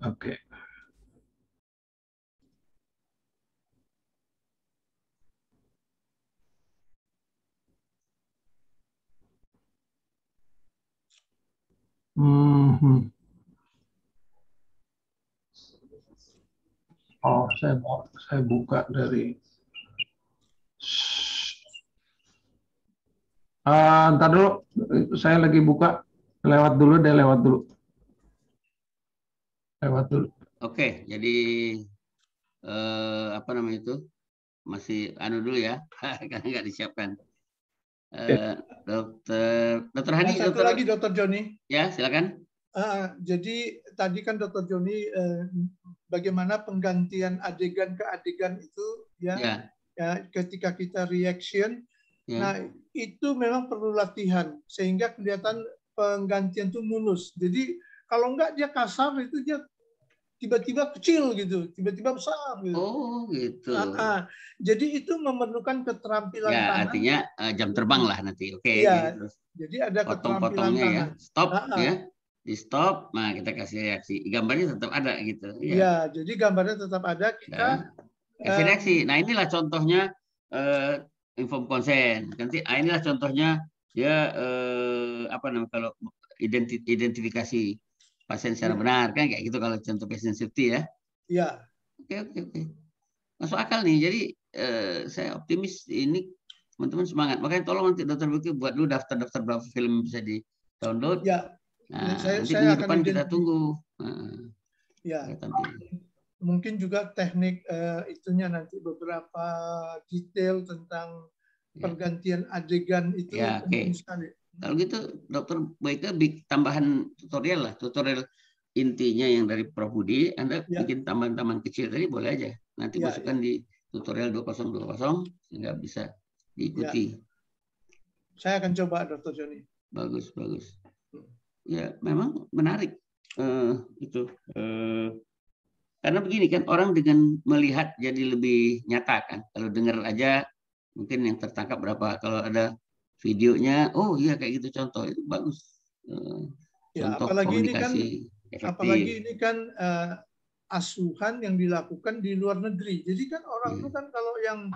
Oke. Oh, saya buka dari. Ntar dulu, saya lagi buka. Lewat dulu. Oke, jadi apa namanya itu? Masih dulu ya, karena nggak disiapkan. Dokter Hani, satu lagi Dokter Joni. Ya, silakan. Jadi tadi kan Dokter Joni bagaimana penggantian adegan ke adegan itu ya ketika kita reaction. Nah, itu memang perlu latihan sehingga kelihatan penggantian itu mulus. Jadi kalau enggak dia kasar, itu dia tiba-tiba kecil gitu, tiba-tiba besar gitu. Oh, gitu. Jadi itu memerlukan keterampilan tangan. Artinya jam terbang lah nanti. Oke. Iya. Terus Jadi ada keterampilan tangan. Ya. Stop ya. Di stop, nah kita kasih reaksi. Gambarnya tetap ada gitu. Iya, jadi gambarnya tetap ada. Kita kasih reaksi. Nah, inilah contohnya inform consent. Nanti inilah contohnya dia apa namanya kalau identifikasi pasien secara benar kan kayak gitu kalau contoh patient safety ya. Iya. Oke. Masuk akal nih. Jadi saya optimis ini teman-teman semangat. Makanya tolong nanti Dr. Boyke buat dulu daftar-daftar berapa film bisa di-download. Ya. Nah, nanti minggu depan kita tunggu. Ya. Mungkin juga teknik itunya nanti beberapa detail tentang pergantian adegan itu penting sekali. Kalau gitu Dr. Boyke tambahan tutorial intinya yang dari Prof. Budi, Anda bikin tambahan-tambahan kecil tadi boleh aja. Nanti masukkan di tutorial 2020 sehingga bisa diikuti. Saya akan coba Dr. Joni. Bagus. Ya, memang menarik itu. Karena begini kan orang dengan melihat jadi lebih nyata kan. Kalau dengar aja mungkin yang tertangkap berapa. Kalau ada videonya, oh iya kayak gitu contoh, itu bagus. Ya, Contoh apalagi komunikasi ini kan asuhan yang dilakukan di luar negeri. Jadi kan orang itu kan kalau yang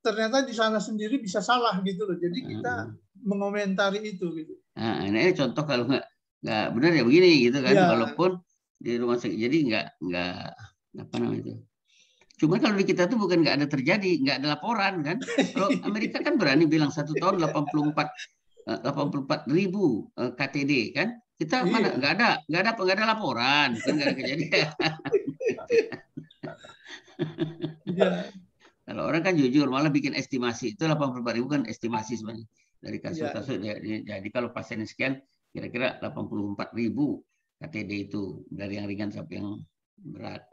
ternyata di sana sendiri bisa salah gitu loh. Jadi kita mengomentari itu gitu. Nah, ini contoh kalau nggak benar ya begini gitu kan. Walaupun di rumah sakit, jadi nggak apa namanya itu. Cuma kalau di kita tuh bukan nggak ada terjadi, nggak ada laporan kan. Kalau Amerika kan berani bilang 1 tahun 84.000 KTD kan. Kita mana nggak ada laporan, kan nggak ada kejadian. Kalau orang kan jujur malah bikin estimasi, itu 84.000 kan estimasi sebenarnya dari kasus-kasus. Jadi kalau pasiennya sekian, kira-kira 84.000 KTD itu dari yang ringan sampai yang berat.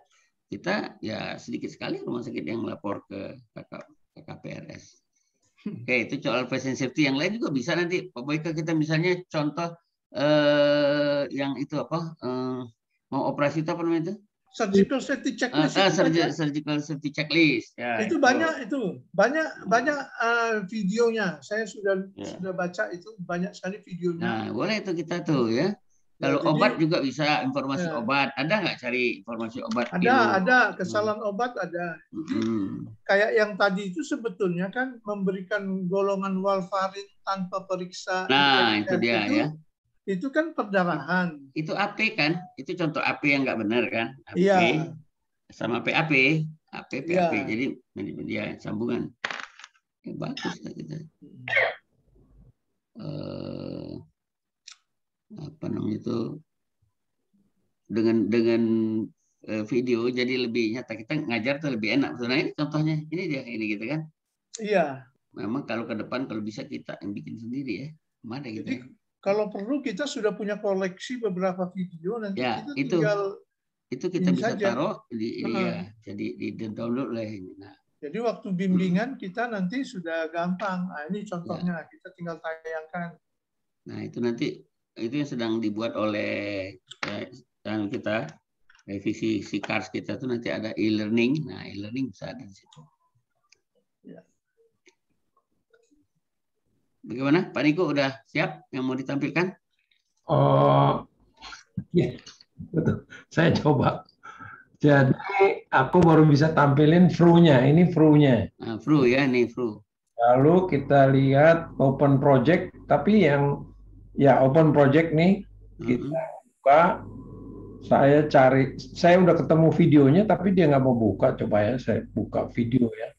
Kita ya sedikit sekali rumah sakit yang melapor ke KPRS. Oke, itu soal patient safety. Yang lain juga bisa nanti Pak Boyke, kita misalnya contoh yang itu apa mau operasi itu apa namanya itu? Surgical safety checklist. Surgical safety checklist. Ya, itu banyak videonya. Saya sudah baca itu banyak sekali videonya. Nah, boleh itu kita tuh ya. Kalau obat juga bisa informasi obat. Ada nggak cari informasi obat? Ada kesalahan obat ada. Kayak yang tadi itu sebetulnya kan memberikan golongan warfarin tanpa periksa. Nah, itu dia ya. Itu kan perdarahan. Itu AP kan? Itu contoh AP yang nggak benar kan? AP sama PAP. PAP. Jadi dia sambungan. Bagus lah kita. Apa namanya itu, dengan video jadi lebih nyata, kita ngajar tuh lebih enak. Nah ini contohnya, ini dia ini gitu kan. Iya. Memang kalau ke depan kalau bisa kita yang bikin sendiri ya. Mana gitu. Jadi kalau perlu kita sudah punya koleksi beberapa video, nanti ya, kita tinggal itu kita bisa taruh di jadi di download lah ini. Nah. Jadi waktu bimbingan kita nanti sudah gampang. Nah, ini contohnya kita tinggal tayangkan. Nah itu nanti itu yang sedang dibuat oleh kita revisi SICARS kita tuh nanti ada e-learning. Nah e-learning bisa ada di situ. Ya. Bagaimana Pak Niko, udah siap yang mau ditampilkan? Oh ya betul. Saya coba. Jadi aku baru bisa tampilin fru-nya. Ini fru-nya. Nah, fru ya, ini fru. Lalu kita lihat open project, tapi yang ya open project nih kita buka. Saya cari, saya udah ketemu videonya tapi dia nggak mau buka. Coba ya, saya buka video ya.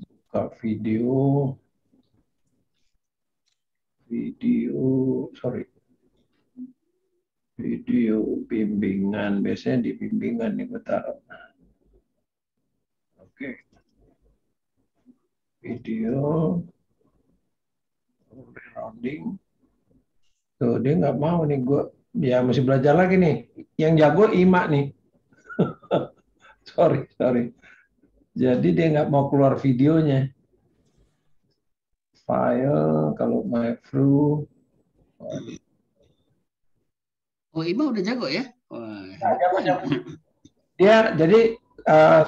Buka video, video bimbingan. Biasanya di bimbingan nih bentar. Oke. Video rounding. Tuh dia nggak mau nih, dia masih belajar lagi nih. Yang jago Ima nih. sorry. Jadi dia nggak mau keluar videonya. File, kalau my flu. Oh, Ima udah jago ya? Jago. Dia jadi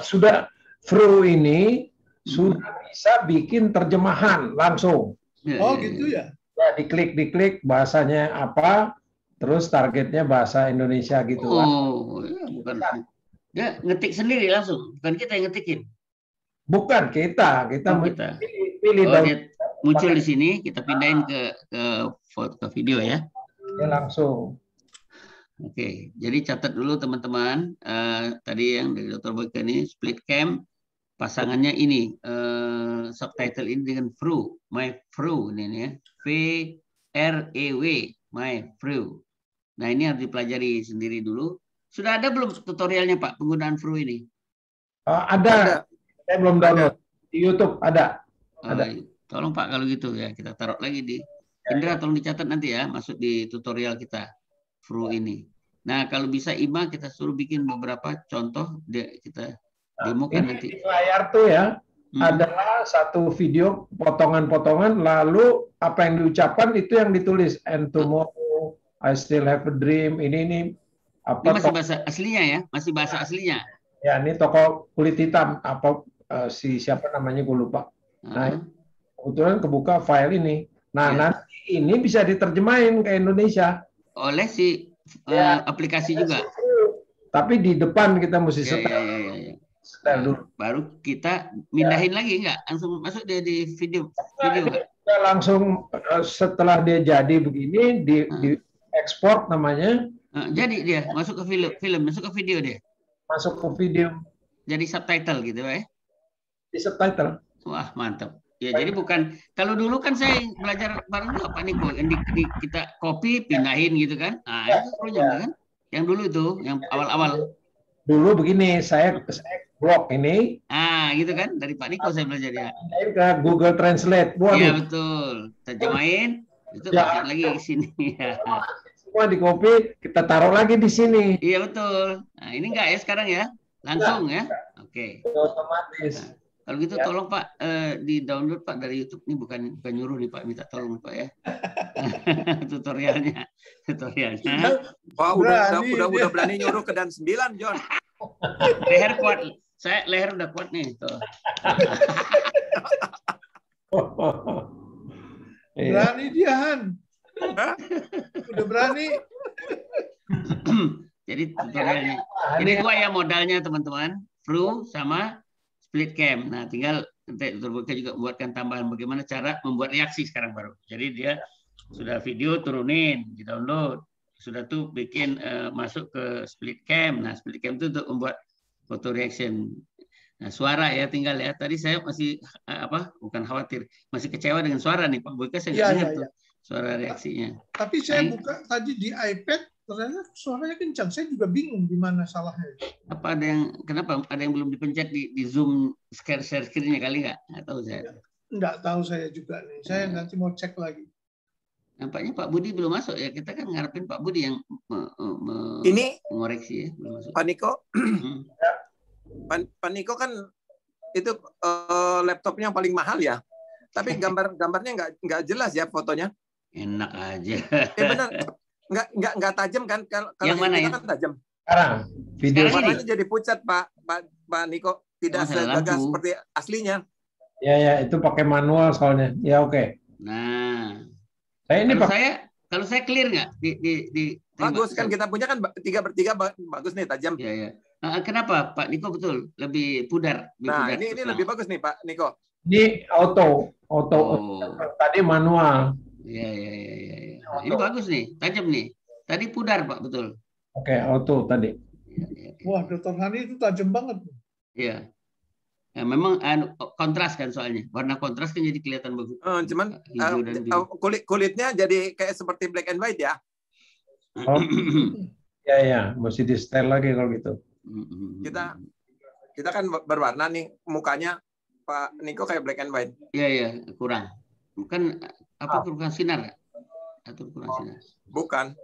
sudah flu ini sudah bisa bikin terjemahan langsung. Oh gitu ya? Ya, diklik bahasanya apa, terus targetnya bahasa Indonesia gitu. Oh, ya, bukan. Dia ngetik sendiri langsung, bukan kita yang ngetikin. Bukan kita pilih dia muncul di sini, kita pindahin ke foto video ya. Ya langsung. Oke, jadi catat dulu teman-teman. Tadi yang dari Dr. Boyke ini split cam, pasangannya ini subtitle ini dengan flu, my flu ini ya, VREW, my flu. Nah ini harus dipelajari sendiri dulu. Sudah ada belum tutorialnya Pak penggunaan flu ini? Ada. Saya belum download di YouTube ada. Tolong Pak kalau gitu ya kita taruh lagi di Indra, tolong dicatat nanti ya masuk di tutorial kita flu ini. Nah kalau bisa Ima kita suruh bikin beberapa contoh kita demokan nanti. Di layar tuh ya adalah satu video potongan-potongan, lalu apa yang diucapkan itu yang ditulis. And tomorrow I still have a dream. Ini apa? Ini masih bahasa aslinya ya, masih bahasa aslinya. Ya ini tokoh kulit hitam apa si siapa namanya gue lupa. Nah, kebetulan kebuka file ini. Nah, nanti ini bisa diterjemahin ke Indonesia oleh si aplikasi juga. Tapi di depan kita mesti setel dulu. Baru kita mindahin lagi nggak? Langsung masuk dia di video nggak? Kita langsung setelah dia jadi begini di ekspor namanya. Jadi dia masuk ke film, masuk ke video dia. Masuk ke video. Jadi subtitle gitu ya? Di subtitle. Wah mantap. Ya jadi bukan, kalau dulu kan saya belajar bareng juga Pak Niko, yang kita copy pindahin gitu kan. Nah itu program kan? Yang dulu itu, yang awal-awal. Dulu begini, saya blog ini. Gitu kan, dari Pak Niko saya belajar ya. Ke Google Translate. Iya betul, terjemahin, itu masuk lagi ke sini. Semua di copy, kita taruh lagi di sini. Iya betul. Nah ini enggak ya sekarang ya? Langsung ya? Oke. Otomatis. Nah, kalau gitu tolong Pak di download Pak dari YouTube. Ini bukan nyuruh nih Pak, minta tolong Pak ya. tutorialnya. Wah, udah berani nyuruh ke Dan 9, John. Leher kuat. Saya leher udah kuat nih tuh. Berani dia, Han. Udah berani. Jadi tutorialnya. Ini dua ya modalnya teman-teman. Flu sama split cam. Nah, tinggal nanti Dr. Boyke juga membuatkan tambahan bagaimana cara membuat reaksi sekarang baru. Jadi dia sudah video turunin, di-download. Sudah tuh bikin masuk ke split cam. Nah, split cam itu untuk membuat foto reaction. Nah, suara ya tinggal ya. Tadi saya masih bukan khawatir, masih kecewa dengan suara nih Pak Boyke, saya nggak dengar tuh suara reaksinya. Tapi saya buka tadi di iPad, ternyata suaranya kencang. Saya juga bingung di mana salahnya. Apa kenapa ada yang belum dipencet di Zoom share screen-nya kali nggak? Nggak tahu saya. Nggak tahu saya juga nih. Saya nanti mau cek lagi. Nampaknya Pak Budi belum masuk ya. Kita kan ngarepin Pak Budi yang mengoreksi ya. Belum masuk. Pak Niko, Pak Niko kan itu laptopnya yang paling mahal ya. Tapi gambarnya nggak jelas ya fotonya. Enak aja. Benar. Nggak tajam kan? Kalau yang mana ya? Kan tajam. Sekarang video warnanya jadi pucat Pak Niko, tidak segagah seperti aslinya. Ya itu pakai manual soalnya. Ya oke. Nah, kalau saya clear nggak di bagus kan, kita punya kan 3/3 bagus nih, tajam. Iya. Kenapa Pak Niko betul lebih pudar? Nah ini lebih bagus nih Pak Niko. Ini auto. Tadi manual. Iya. Ini bagus nih, tajam nih. Tadi pudar Pak, betul. Oke, auto tadi. Wah, Dr. Hani itu tajam banget. Iya. Ya, memang kontras kan soalnya. Warna kontras kan jadi kelihatan bagus. Cuman kulitnya jadi kayak seperti black and white ya. Ya, mesti di setel lagi kalau gitu. Kita kan berwarna nih, mukanya Pak Niko kayak black and white. Iya, kurang. Bukan kurang sinar atau kurang sinar? Bukan.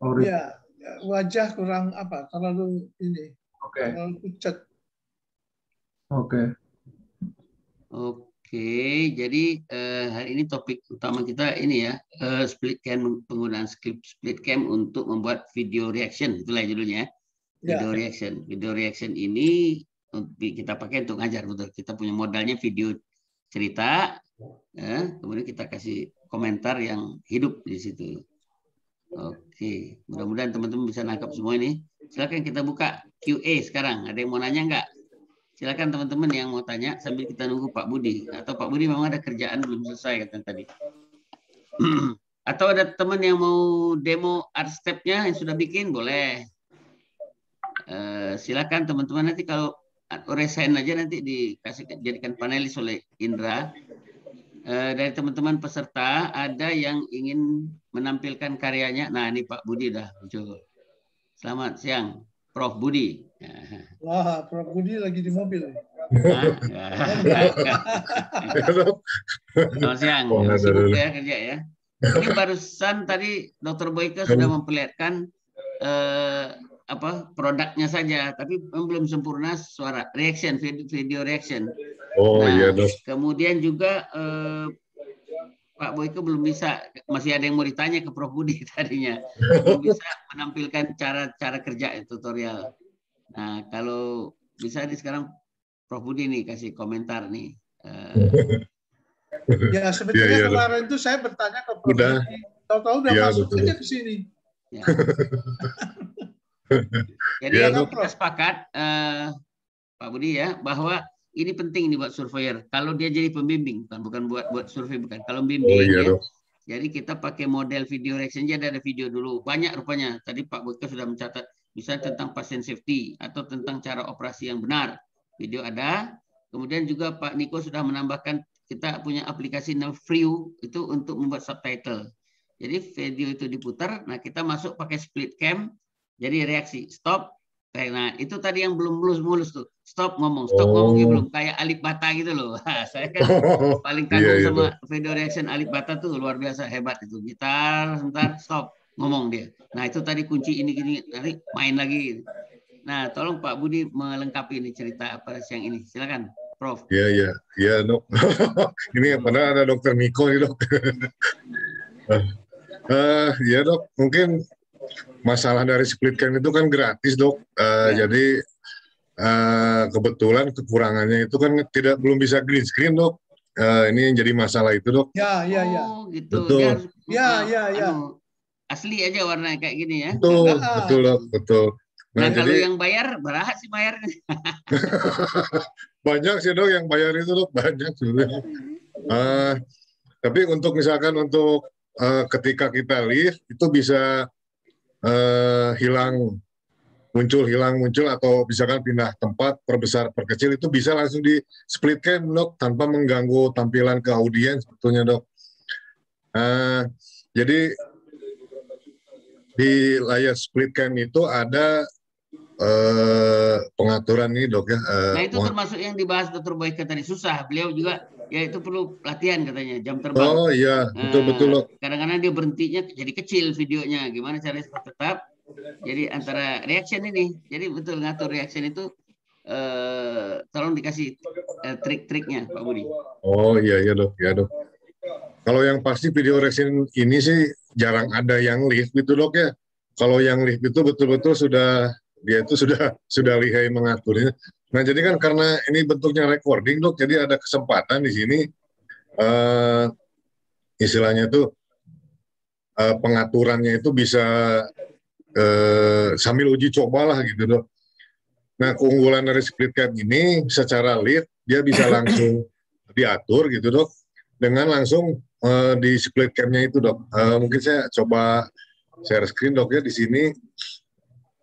Iya, wajah kurang terlalu ini. Terlalu pucat. Oke, jadi hari ini topik utama kita ini ya, split cam, penggunaan split cam untuk membuat video reaction, itulah judulnya. Video reaction ini kita pakai untuk ngajar, betul. Kita punya modalnya video cerita, kemudian kita kasih komentar yang hidup di situ. Oke, mudah-mudahan teman-teman bisa nangkap semua ini. Silakan kita buka QA sekarang. Ada yang mau nanya nggak? Silakan teman-teman yang mau tanya sambil kita nunggu Pak Budi. Atau Pak Budi memang ada kerjaan belum selesai katanya tadi. Atau ada teman yang mau demo art step-nya yang sudah bikin, boleh. Silakan teman-teman, nanti kalau resign aja nanti jadikan panelis oleh Indra. Dari teman-teman peserta ada yang ingin menampilkan karyanya. Nah ini Pak Budi dah muncul. Selamat siang Prof Budi. Wah, Prof Budi lagi di mobil. Selamat siang. Sibuk ya kerja ya. Ini barusan tadi Dr. Boyke sudah memperlihatkan produknya saja, tapi belum sempurna suara reaction, video reaction. Iya dok. Kemudian juga Pak Boyke belum bisa, masih ada yang mau ditanya ke Prof Budi tadinya, belum bisa menampilkan cara kerja tutorial. Nah kalau bisa sekarang Prof Budi nih kasih komentar nih. Ya sebetulnya kemarin itu saya bertanya ke Prof Budi, tahu-tahu udah masuk aja ke sini. Ya. Jadi kita sepakat Pak Budi ya bahwa ini penting nih buat surveyor. Kalau dia jadi pembimbing, bukan buat survei, bukan. Kalau bimbing ya. Jadi kita pakai model video reaction, jadi ada video dulu. Banyak rupanya. Tadi Pak Boyke sudah mencatat, misalnya tentang pasien safety atau tentang cara operasi yang benar. Video ada. Kemudian juga Pak Niko sudah menambahkan kita punya aplikasi namanya Freeu itu untuk membuat subtitle. Jadi video itu diputar, nah kita masuk pakai split cam, jadi reaksi stop. Nah itu tadi yang belum mulus tuh, stop ngomong belum, kayak Alif Bata gitu loh. Saya kan paling kagum sama video reaction Alif Bata tuh, luar biasa hebat itu. Gitar, sebentar, stop, ngomong dia. Nah itu tadi kunci ini gini, nanti main lagi. Nah tolong Pak Budi melengkapi ini cerita apa siang ini, silakan Prof. Iya dok. Ini padahal ada Dokter Niko nih dok. Ya dok, mungkin masalah dari split cam itu kan gratis dok. Jadi kebetulan kekurangannya itu kan belum bisa green screen dok. Ini yang jadi masalah itu dok. Ya. Oh, gitu. Betul. Ya. Asli aja warnanya kayak gini ya. Betul dok, betul. Nah kalau yang bayar, berapa sih bayarnya? Banyak sih dok yang bayar itu dok, banyak sebenarnya. Tapi untuk misalkan untuk ketika kita live itu bisa hilang muncul atau misalkan pindah tempat, perbesar perkecil, itu bisa langsung di split cam dok tanpa mengganggu tampilan ke audiens sebetulnya dok. Jadi di layar split cam itu ada pengaturan nih dok ya. Nah itu termasuk yang dibahas Dr. Boyke tadi, susah. Beliau juga ya itu perlu latihan katanya, jam terbang. Oh iya, betul dok. Kadang-kadang dia berhentinya jadi kecil videonya, gimana caranya supaya tetap. Jadi antara reaction ini, jadi betul ngatur reaction itu, tolong dikasih trik-triknya Pak Budi. Oh iya dok, ya dok. Kalau yang pasti video reaction ini sih jarang ada yang live gitu dok ya. Kalau yang live itu betul-betul dia itu sudah lihai mengaturnya. Nah jadi kan karena ini bentuknya recording dok, jadi ada kesempatan di sini istilahnya tuh pengaturannya itu bisa sambil uji coba lah gitu dok. Nah keunggulan dari split cam ini secara live dia bisa langsung diatur gitu dok, dengan langsung di split cam-nya itu dok. Mungkin saya coba share screen dok ya di sini.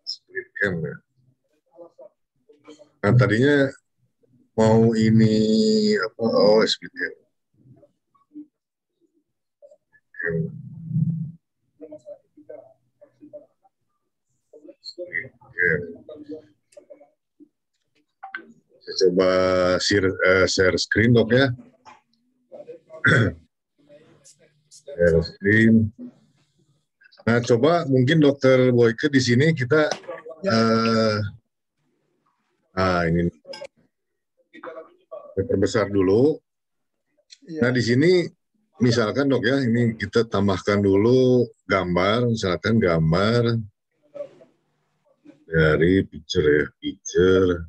Split cam ya. Nah tadinya mau ini apa? Oh split cam. Saya coba share screen dok ya. Share screen. Nah coba mungkin Dokter Boyke di sini kita ini saya perbesar dulu. Nah di sini misalkan dok ya, ini kita tambahkan dulu gambar, misalkan gambar dari picture ya, picture.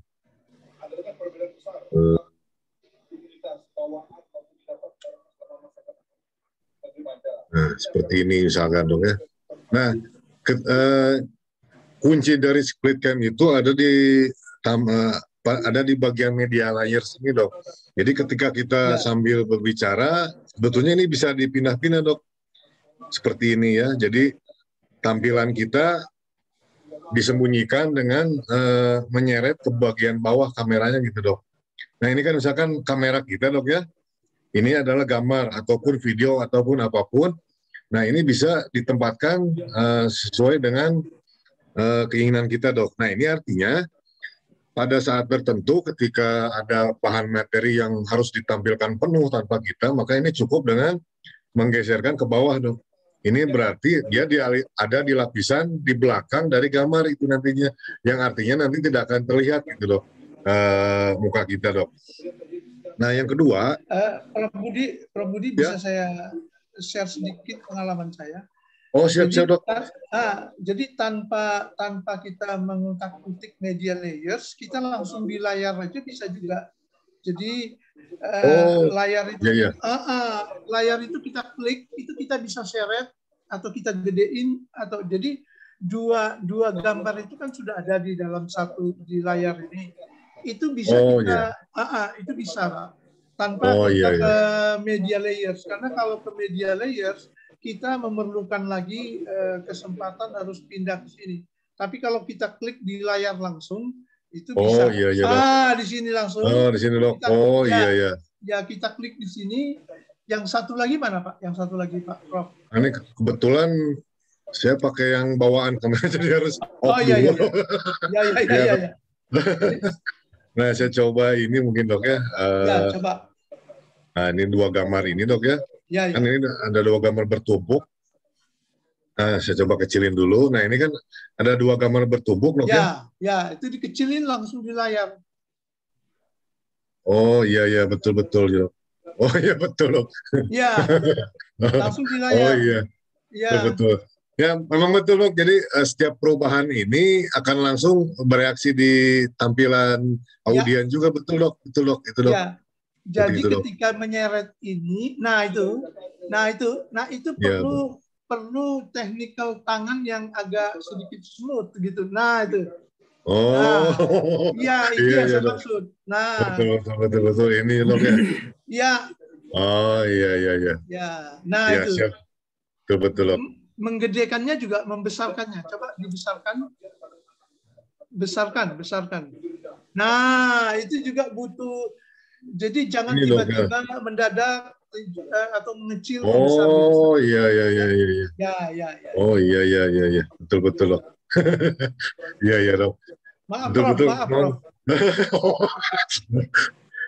Nah seperti ini misalkan dok ya. Nah kunci dari split cam itu ada di bagian media layer sini dok. Jadi ketika kita sambil berbicara, sebetulnya ini bisa dipindah-pindah dok. Seperti ini ya. Jadi tampilan kita disembunyikan dengan menyeret ke bagian bawah kameranya gitu dok. Nah ini kan misalkan kamera kita dok ya. Ini adalah gambar ataupun video ataupun apapun. Nah ini bisa ditempatkan sesuai dengan keinginan kita dok. Nah ini artinya pada saat tertentu ketika ada bahan materi yang harus ditampilkan penuh tanpa kita, maka ini cukup dengan menggeserkan ke bawah dok. Ini berarti dia ada di lapisan di belakang dari gambar itu nantinya, yang artinya nanti tidak akan terlihat gitu dok, muka kita dok. Nah yang kedua, Prof Budi bisa saya share sedikit pengalaman saya. Oh, siap dok. Jadi tanpa kita mengutak-utik media layers, kita langsung di layar aja bisa juga. Jadi layar itu, layar itu kita klik, itu kita bisa seret atau kita gedein, atau jadi dua gambar itu kan sudah ada di dalam satu di layar ini. Itu bisa itu bisa Pak. Tanpa kita ke media layers, karena kalau ke media layers kita memerlukan lagi kesempatan harus pindah ke sini. Tapi kalau kita klik di layar langsung, itu bisa. Di sini langsung. Oh, di sini dok. Ya, kita klik di sini. Yang satu lagi mana Pak? Yang satu lagi Pak Prof. Ini kebetulan saya pakai yang bawaan kamera, jadi harus off dulu. Iya. Nah, saya coba ini mungkin dok ya. Coba. Nah, ini 2 gambar ini dok ya. Kan ini ada 2 gambar bertumpuk. Nah, saya coba kecilin dulu. Nah, ini kan ada 2 gambar bertumpuk dok ya. Ya, itu dikecilin langsung di layar. Oh iya betul dok. Oh iya betul dok. Iya. Langsung di layar. Oh iya. Betul. Ya, memang betul dok. Jadi setiap perubahan ini akan langsung bereaksi di tampilan audien juga, betul dok. Itu dok. Ya. Jadi ketika menyeret ini, itu perlu technical tangan yang agak sedikit smooth gitu. Nah itu. Itu yang saya maksud. Nah. Betul. Ini dok ya. Iya. Oh iya. Ya. Nah itu. Siap. Betul dok. Menggedekannya juga membesarkannya. Coba dibesarkan. Besarkan. Nah itu juga butuh. Jadi jangan tiba-tiba mendadak atau mengecil. Oh iya. Ya. Oh iya. Betul dok. Iya dok. Maaf Prof.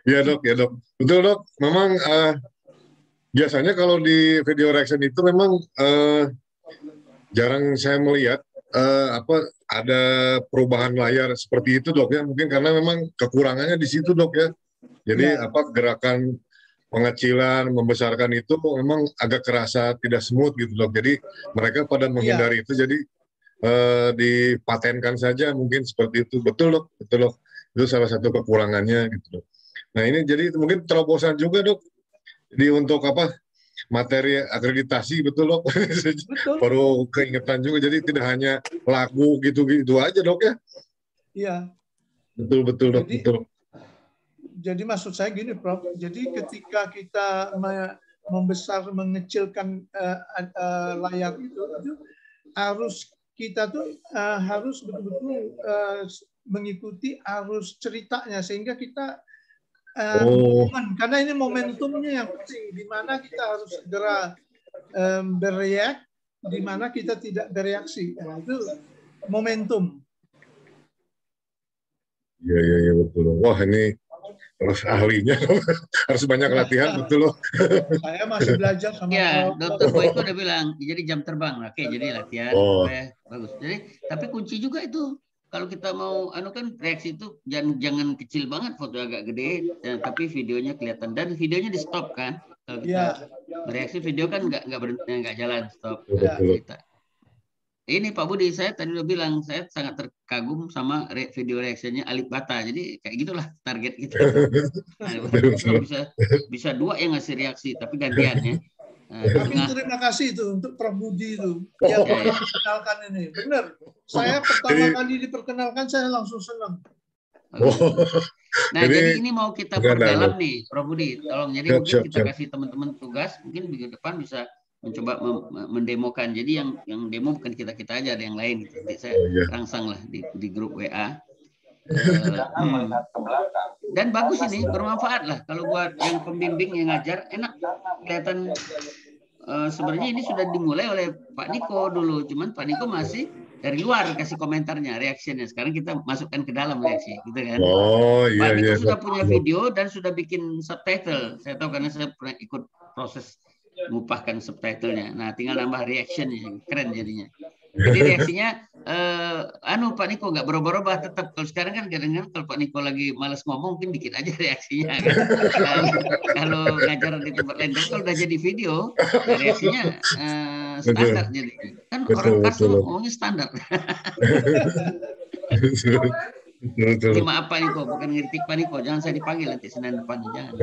Iya dok. Betul dok. Memang biasanya kalau di video reaction itu memang jarang saya melihat ada perubahan layar seperti itu dok ya. Mungkin karena memang kekurangannya di situ dok ya. Jadi gerakan pengecilan, membesarkan itu memang agak kerasa tidak smooth gitu dok. Jadi mereka pada menghindari itu, jadi dipatenkan saja mungkin seperti itu. Betul dok. Itu salah satu kekurangannya gitu dok. Nah ini jadi mungkin terobosan juga dok. Jadi untuk materi akreditasi, betul dok. Baru keingetan juga, jadi tidak hanya lagu gitu aja dok ya. Iya. Betul dok. Betul. Jadi maksud saya gini Prof, jadi ketika kita mengecilkan layar itu kita harus betul-betul mengikuti arus ceritanya, sehingga kita karena ini momentumnya yang penting, di mana kita harus segera bereaksi, di mana kita tidak bereaksi. Nah, itu momentum. Iya betul. Wah ini harus ahlinya, harus banyak latihan, betul loh. Saya masih belajar sama Dokter Boyko udah bilang, jadi jam terbang, oke, jadi latihan, bagus. Jadi, tapi kunci juga itu, kalau kita mau, reaksi itu jangan kecil banget, foto agak gede, tapi videonya kelihatan, dan videonya di stop kan, kalau kita bereaksi video kan nggak jalan, stop cerita. Ini Pak Budi, saya tadi udah bilang, saya sangat terkagum sama video reaksinya Alif Bata. Jadi kayak gitulah target kita. Bisa 2 yang ngasih reaksi, tapi gantian ya. Tapi terima kasih itu untuk Prof Budi itu yang memperkenalkan ini. Benar. Saya pertama kali diperkenalkan, saya langsung senang. Nah, jadi ini mau kita perdalam nih, Prof Budi. Tolong, jadi mungkin kita kasih teman-teman tugas, mungkin minggu depan bisa mencoba mendemokan. Jadi yang demo bukan kita aja, ada yang lain. Jadi saya rangsang lah di grup WA. Dan bagus ini, bermanfaat lah. Kalau buat yang pembimbing yang ngajar, enak kelihatan. Sebenarnya ini sudah dimulai oleh Pak Niko dulu, cuman Pak Niko masih dari luar kasih komentarnya, reaksinya. Sekarang kita masukkan ke dalam reaksi, gitu kan? Pak Niko sudah punya video dan sudah bikin subtitle. Saya tahu karena saya pernah ikut proses mengupahkan subtitlenya. Nah, tinggal nambah reactionnya, keren jadinya. Jadi reaksinya, Pak Niko nggak berubah-ubah tetap. Kalau sekarang kan kadang-kadang kalau Pak Niko lagi malas ngomong, mungkin dikit aja reaksinya. Kan? Kalau ngajar di tempat lain, kalau udah jadi video, reaksinya standar jadi. Kan orang pers ngomongnya standar. Ini maaf Pak Niko, bukan ngiritik Pak Niko. Jangan saya dipanggil nanti Senin depan. Jangan.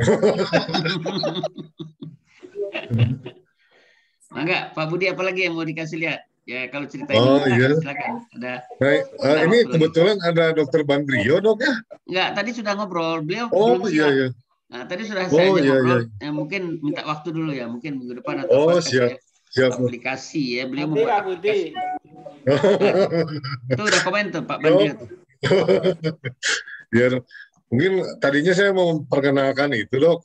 Enggak, Pak Budi apalagi yang mau dikasih lihat? Ya kalau cerita ini iya. silakan. Ada. Baik, ini kebetulan ada Dokter Bandrio dok ya? Enggak, tadi sudah ngobrol. Beliau belum siap. Iya. Nah, tadi sudah saya ngobrol. Ya, mungkin minta waktu dulu ya, mungkin minggu depan atau siap. Aplikasi ya, beliau membuat aplikasi. Itu udah komen tuh Pak Bandrio tuh. Ya, mungkin tadinya saya mau memperkenalkan itu dok,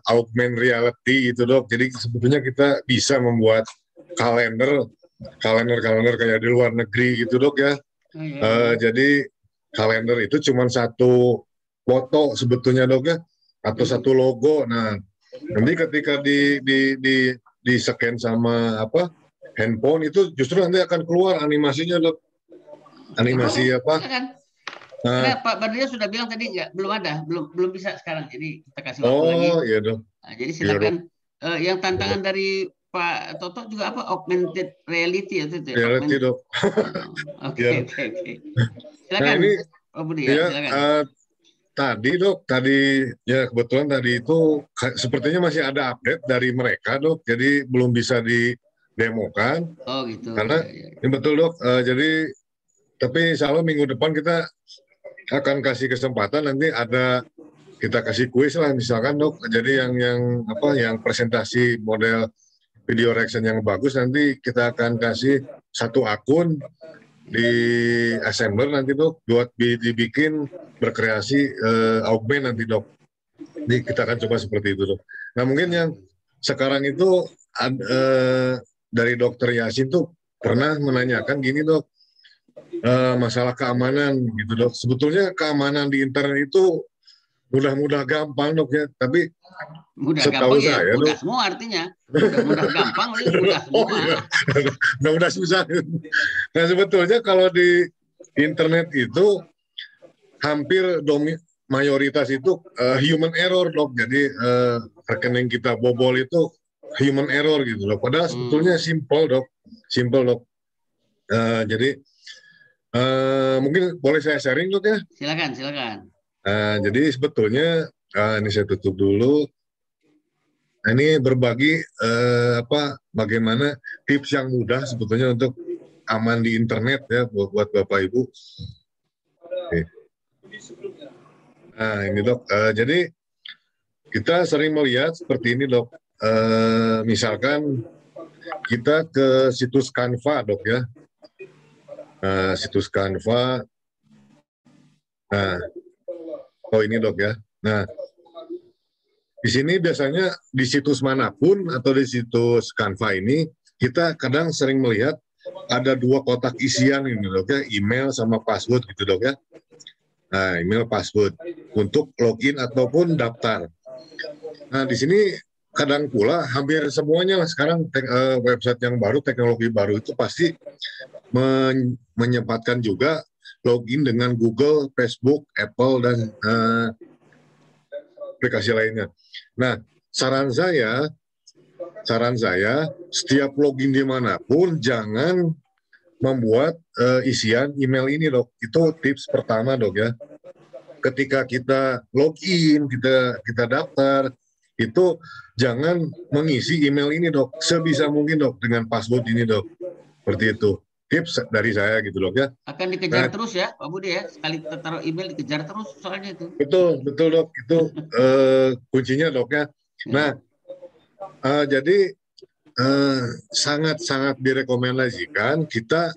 augmented reality itu dok. Jadi sebetulnya kita bisa membuat kalender kayak di luar negeri gitu dok ya. Jadi kalender itu cuma satu foto sebetulnya dok ya, atau satu logo. Nah nanti ketika di scan sama handphone itu justru nanti akan keluar animasinya dok. Animasi apa? Nah, Pak Bandrio sudah bilang tadi belum bisa sekarang. Jadi kita kasih waktu lagi. Iya dok. Nah, jadi silakan. Yang tantangan dari Pak Toto juga apa? Augmented reality itu ya? Reality dok. Oke. Silakan. Nah, ini, Pak Budi silakan. Tadi dok, ya kebetulan tadi itu sepertinya masih ada update dari mereka dok. Jadi belum bisa didemokan. Oh gitu. Karena ini betul dok. Jadi tapi insya Allah minggu depan kita akan kasih kesempatan, nanti kita kasih kuis lah misalkan dok. Jadi yang presentasi model video reaction yang bagus nanti kita akan kasih satu akun di assembler nanti dok, buat dibikin berkreasi augment nanti dok. Jadi kita akan coba seperti itu dok. Nah mungkin yang sekarang itu dari Dokter Yasin tuh pernah menanyakan gini dok, masalah keamanan gitu dok. Sebetulnya keamanan di internet itu mudah gampang dok ya, tapi setahu saya mudah semua artinya. Mudah gampang, mudah semua. Mudah susah. Nah sebetulnya kalau di internet itu hampir mayoritas itu human error dok. Jadi rekening kita bobol itu human error gitu dok. Padahal sebetulnya simple dok. Jadi mungkin boleh saya sharing dok ya? Silakan. Jadi sebetulnya ini saya tutup dulu. Ini berbagi bagaimana tips yang mudah sebetulnya untuk aman di internet ya buat Bapak Ibu. Oke. Nah ini dok. Jadi kita sering melihat seperti ini dok. Misalkan kita ke situs Canva dok ya. Situs Canva. Nah, ini dok ya. Nah, di sini biasanya di situs manapun atau di situs Canva ini kita kadang sering melihat ada dua kotak isian ini dok ya, email sama password gitu dok ya. Nah, email password untuk login ataupun daftar. Nah, di sini kadang pula hampir semuanya sekarang website yang baru, teknologi baru itu pasti menyempatkan juga login dengan Google, Facebook, Apple, dan aplikasi lainnya. Nah, saran saya setiap login dimanapun jangan membuat isian email ini dok. Itu tips pertama dok ya. Ketika kita login, kita daftar, itu jangan mengisi email ini dok. Sebisa mungkin dok dengan password ini dok. Seperti itu. Tips dari saya gitu dok ya. Akan dikejar terus ya Pak Budi ya. Sekali kita taruh email dikejar terus soalnya itu. Betul dok. Itu kuncinya dok ya. Nah, jadi sangat-sangat direkomendasikan kita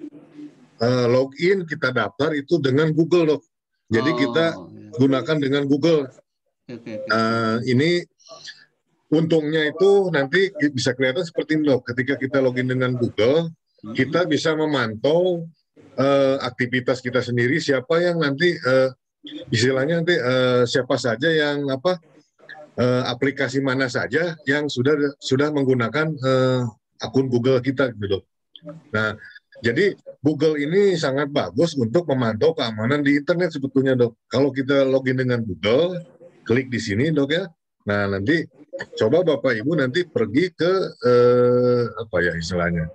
login, kita daftar itu dengan Google dok. Jadi kita gunakan dengan Google. Ini untungnya itu nanti bisa kelihatan seperti ini dok. Ketika kita login dengan Google, kita bisa memantau aktivitas kita sendiri, siapa yang nanti istilahnya nanti siapa saja yang aplikasi mana saja yang sudah menggunakan akun Google kita gitu dok. Nah, jadi Google ini sangat bagus untuk memantau keamanan di internet sebetulnya dok. Kalau kita login dengan Google, klik di sini dok ya. Nah, nanti Coba Bapak Ibu nanti pergi ke apa ya istilahnya.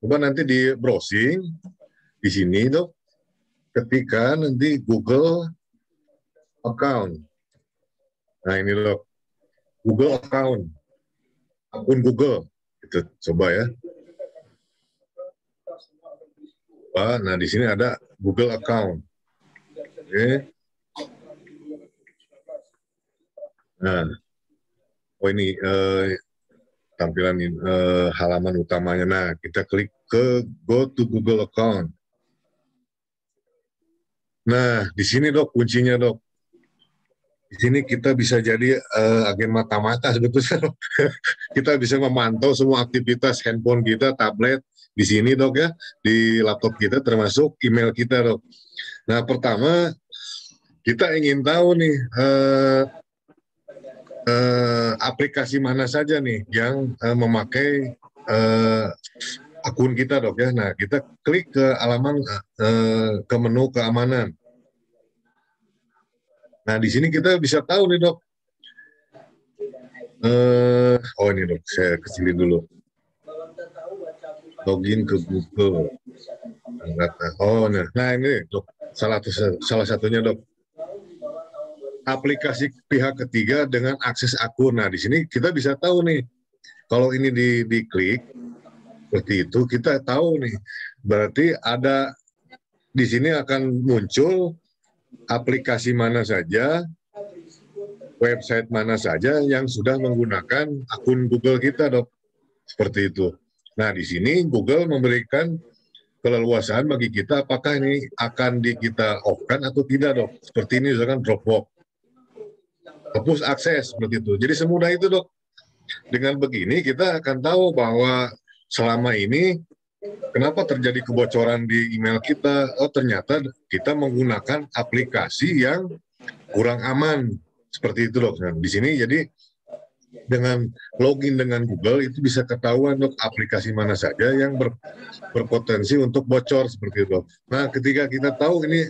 Coba nanti di browsing di sini dok, ketika nanti Google account. Nah ini dok, Google account, akun Google. Itu coba ya. Nah di sini ada Google account. Oke. Nah, oh ini tampilan halaman utamanya. Nah, kita klik ke Go to Google account. Nah, di sini dok kuncinya dok. Di sini kita bisa jadi agen mata-mata sebetulnya. Kita bisa memantau semua aktivitas handphone kita, tablet di sini dok ya, di laptop kita termasuk email kita dok. Nah, pertama kita ingin tahu nih aplikasi mana saja nih yang memakai akun kita dok ya. Nah, kita klik ke halaman ke menu keamanan. Nah, di sini kita bisa tahu nih dok. Oh ini dok, saya kecilin dulu. Login ke Google. Oh, nah ini dok, salah satunya dok. Aplikasi pihak ketiga dengan akses akun. Nah, di sini kita bisa tahu nih. Kalau ini diklik seperti itu, kita tahu nih. Berarti ada di sini akan muncul aplikasi mana saja, website mana saja yang sudah menggunakan akun Google kita, dok. Seperti itu. Nah, di sini Google memberikan keleluasaan bagi kita apakah ini akan kita off-kan atau tidak, dok. Seperti ini misalkan Dropbox. Hapus akses, seperti itu. Jadi semudah itu, dok. Dengan begini kita akan tahu bahwa selama ini kenapa terjadi kebocoran di email kita. Oh, ternyata kita menggunakan aplikasi yang kurang aman. Seperti itu, dok. Nah, di sini jadi dengan login dengan Google itu bisa ketahuan dok aplikasi mana saja yang berpotensi untuk bocor seperti itu. Nah, ketika kita tahu ini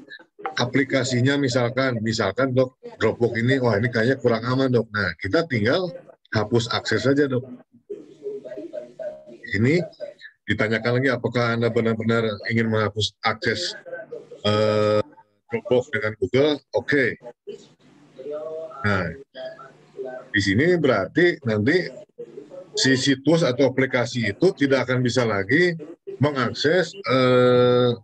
aplikasinya misalkan dok Dropbox ini, wah ini kayaknya kurang aman dok. Nah, kita tinggal hapus akses saja dok. Ini ditanyakan lagi apakah Anda benar-benar ingin menghapus akses Dropbox dengan Google? Oke. Nah, di sini berarti nanti si situs atau aplikasi itu tidak akan bisa lagi mengakses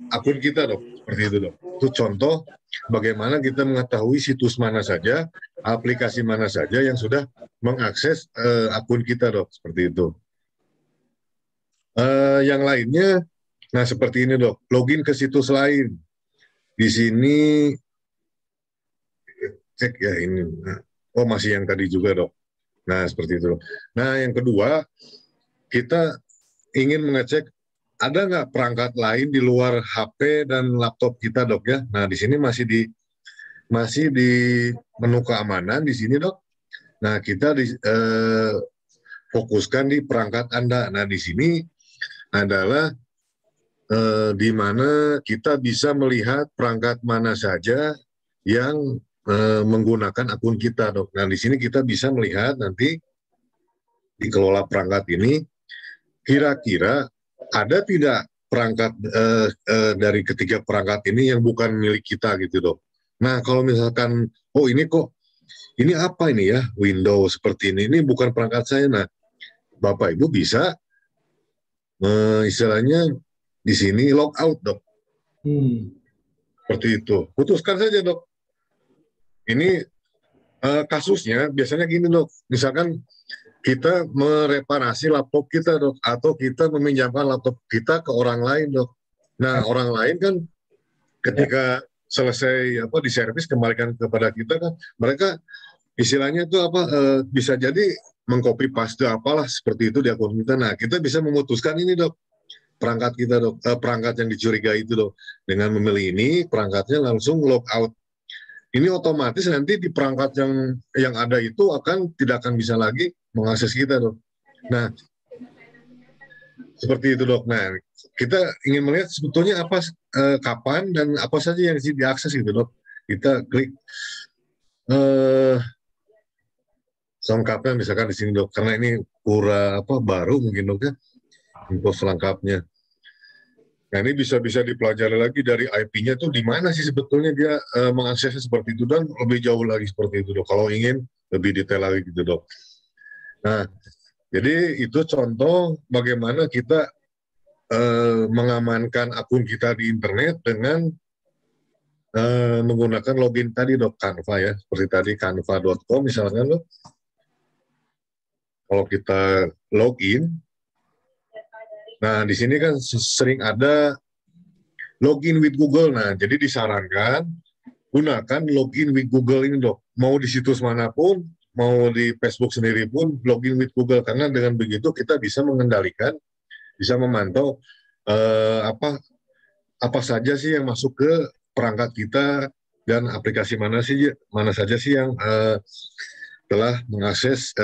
akun kita dok, seperti itu dok. Itu contoh bagaimana kita mengetahui situs mana saja, aplikasi mana saja yang sudah mengakses akun kita dok, seperti itu. Yang lainnya, nah seperti ini dok, login ke situs lain. Di sini cek ya ini. Oh masih yang tadi juga dok. Nah seperti itu. Nah yang kedua kita ingin mengecek ada nggak perangkat lain di luar HP dan laptop kita dok ya. Nah di sini masih di menu keamanan di sini dok. Nah kita fokuskan di perangkat Anda. Nah di sini adalah di mana kita bisa melihat perangkat mana saja yang menggunakan akun kita dok. Nah di sini kita bisa melihat nanti dikelola perangkat ini kira-kira ada tidak perangkat dari ketiga perangkat ini yang bukan milik kita gitu dok. Nah kalau misalkan oh ini kok ini apa ini ya Windows seperti ini bukan perangkat saya. Nah Bapak Ibu bisa istilahnya di sini log out dok. Seperti itu. Putuskan saja dok. Ini kasusnya biasanya gini dok, misalkan kita mereparasi laptop kita dok, atau kita meminjamkan laptop kita ke orang lain dok. Nah orang lain kan ketika selesai diservis kembalikan kepada kita kan, mereka istilahnya itu bisa jadi mengcopy paste apalah seperti itu di akun kita. Nah kita bisa memutuskan ini dok, perangkat kita dok, perangkat yang dicurigai itu dok, dengan memilih ini perangkatnya langsung log out. Ini otomatis nanti di perangkat yang ada itu tidak akan bisa lagi mengakses kita dok. Nah seperti itu dok. Nah kita ingin melihat sebetulnya apa kapan dan apa saja yang diakses gitu dok. Kita klik selengkapnya misalkan di sini dok, karena ini baru mungkin dok ya, info selengkapnya. Nah ini bisa dipelajari lagi dari IP-nya tuh di mana sih sebetulnya dia mengaksesnya seperti itu, dan lebih jauh lagi seperti itu dok. Kalau ingin lebih detail lagi gitu dok. Nah jadi itu contoh bagaimana kita mengamankan akun kita di internet dengan menggunakan login tadi dok, Canva ya, seperti tadi canva.com misalkan dok. Kalau kita login, nah di sini kan sering ada login with Google. Nah jadi disarankan gunakan login with Google ini dok. Mau di situs manapun, mau di Facebook sendiri pun login with Google, karena dengan begitu kita bisa mengendalikan, bisa memantau apa saja sih yang masuk ke perangkat kita, dan aplikasi mana saja sih yang telah mengakses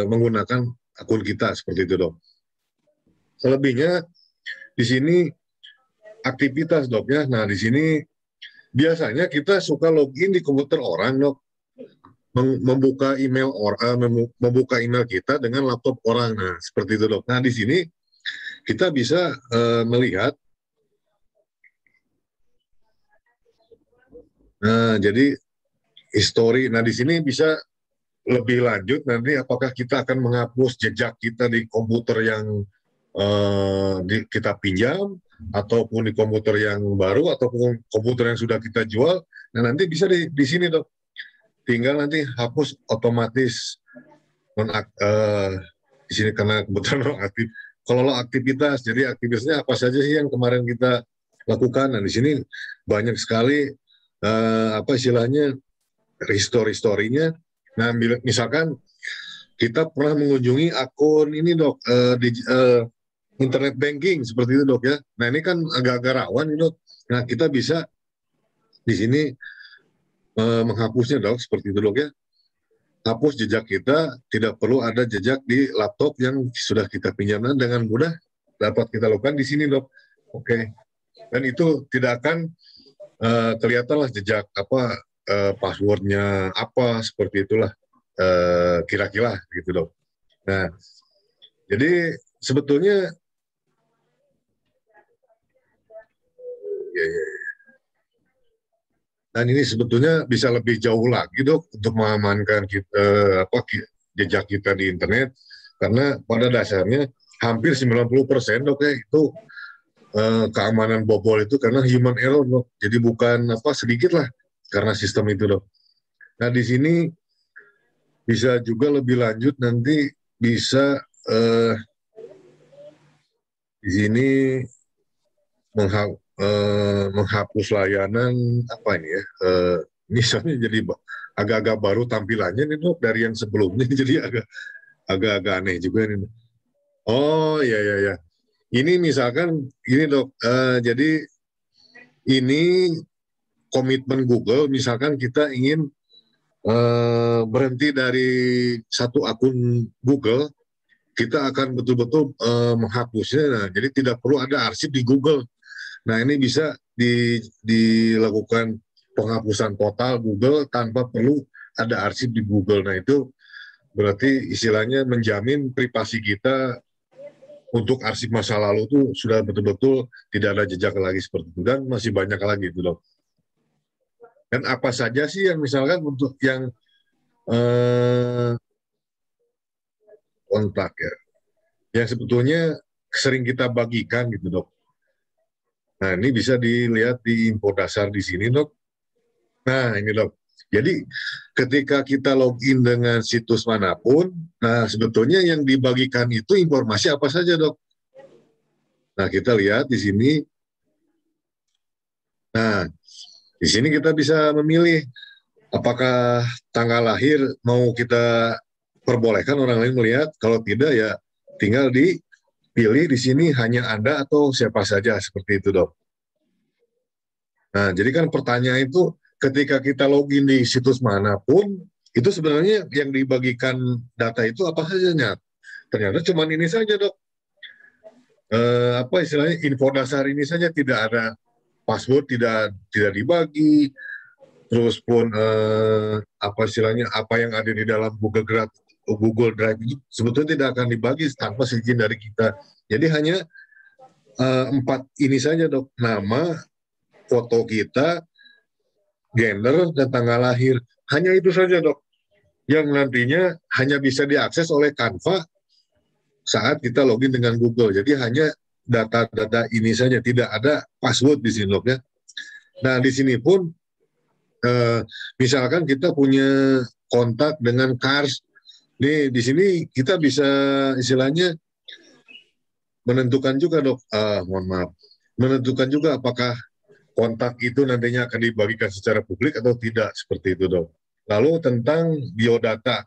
menggunakan akun kita, seperti itu dok. Selebihnya di sini aktivitas dok ya. Nah di sini biasanya kita suka login di komputer orang dok, membuka email membuka email kita dengan laptop orang. Nah seperti itu dok. Nah di sini kita bisa melihat. Nah jadi history. Nah di sini bisa lebih lanjut nanti apakah kita akan menghapus jejak kita di komputer yang kita pinjam, ataupun di komputer yang baru, ataupun komputer yang sudah kita jual. Nah nanti bisa di sini dok, tinggal nanti hapus otomatis di sini karena kebetulan non aktif. Kalau lo aktivitas, jadi aktivitasnya apa saja sih yang kemarin kita lakukan. Nah di sini banyak sekali istilahnya history-nya. Nah, misalkan kita pernah mengunjungi akun ini dok, internet banking seperti itu dok ya. Nah ini kan agak-agak rawan ini dok. Nah kita bisa di sini menghapusnya dok, seperti itu dok ya. Hapus jejak kita, tidak perlu ada jejak di laptop yang sudah kita pinjam, dengan mudah dapat kita lakukan di sini dok. Oke. Dan itu tidak akan kelihatanlah jejak passwordnya apa, seperti itulah kira-kira gitu dok. Nah jadi sebetulnya dan ini sebetulnya bisa lebih jauh lagi dok untuk mengamankan kita, jejak kita di internet, karena pada dasarnya hampir 90% dok ya itu keamanan bobol itu karena human error dok. Jadi bukan sedikit lah karena sistem itu dok. Nah di sini bisa juga lebih lanjut, nanti bisa di sini menghapus layanan misalnya jadi agak-agak baru tampilannya nih dok dari yang sebelumnya, jadi agak-agak aneh juga nih. Oh ya. Ini misalkan ini dok, jadi ini komitmen Google, misalkan kita ingin berhenti dari satu akun Google, kita akan betul-betul menghapusnya. Nah, jadi tidak perlu ada arsip di Google. Nah ini bisa dilakukan penghapusan total Google tanpa perlu ada arsip di Google. Nah itu berarti istilahnya menjamin privasi kita untuk arsip masa lalu itu sudah betul-betul tidak ada jejak lagi seperti itu, dan masih banyak lagi itu dok. Dan apa saja sih yang misalkan untuk yang kontak ya, yang sebetulnya sering kita bagikan gitu dok. Nah ini bisa dilihat di info dasar di sini dok. Nah ini dok. Jadi ketika kita login dengan situs manapun, nah sebetulnya yang dibagikan itu informasi apa saja dok. Nah kita lihat di sini. Nah di sini kita bisa memilih apakah tanggal lahir mau kita perbolehkan orang lain melihat. Kalau tidak ya tinggal dipilih di sini hanya Anda atau siapa saja, seperti itu dok. Nah jadi kan pertanyaan itu, ketika kita login di situs manapun, itu sebenarnya yang dibagikan data itu apa saja? Ternyata cuma ini saja dok. Istilahnya info dasar ini saja, tidak ada password, tidak dibagi. Terus pun istilahnya apa yang ada di dalam Google Google Drive itu sebetulnya tidak akan dibagi tanpa izin dari kita. Jadi hanya 4 ini saja dok, nama, foto kita, gender, dan tanggal lahir. Hanya itu saja dok, yang nantinya hanya bisa diakses oleh Canva saat kita login dengan Google. Jadi hanya data-data ini saja, tidak ada password di sini dok ya. Nah di sini pun misalkan kita punya kontak dengan Kars, nih di sini kita bisa istilahnya menentukan juga dok, mohon maaf, menentukan juga apakah kontak itu nantinya akan dibagikan secara publik atau tidak, seperti itu dok. Lalu tentang biodata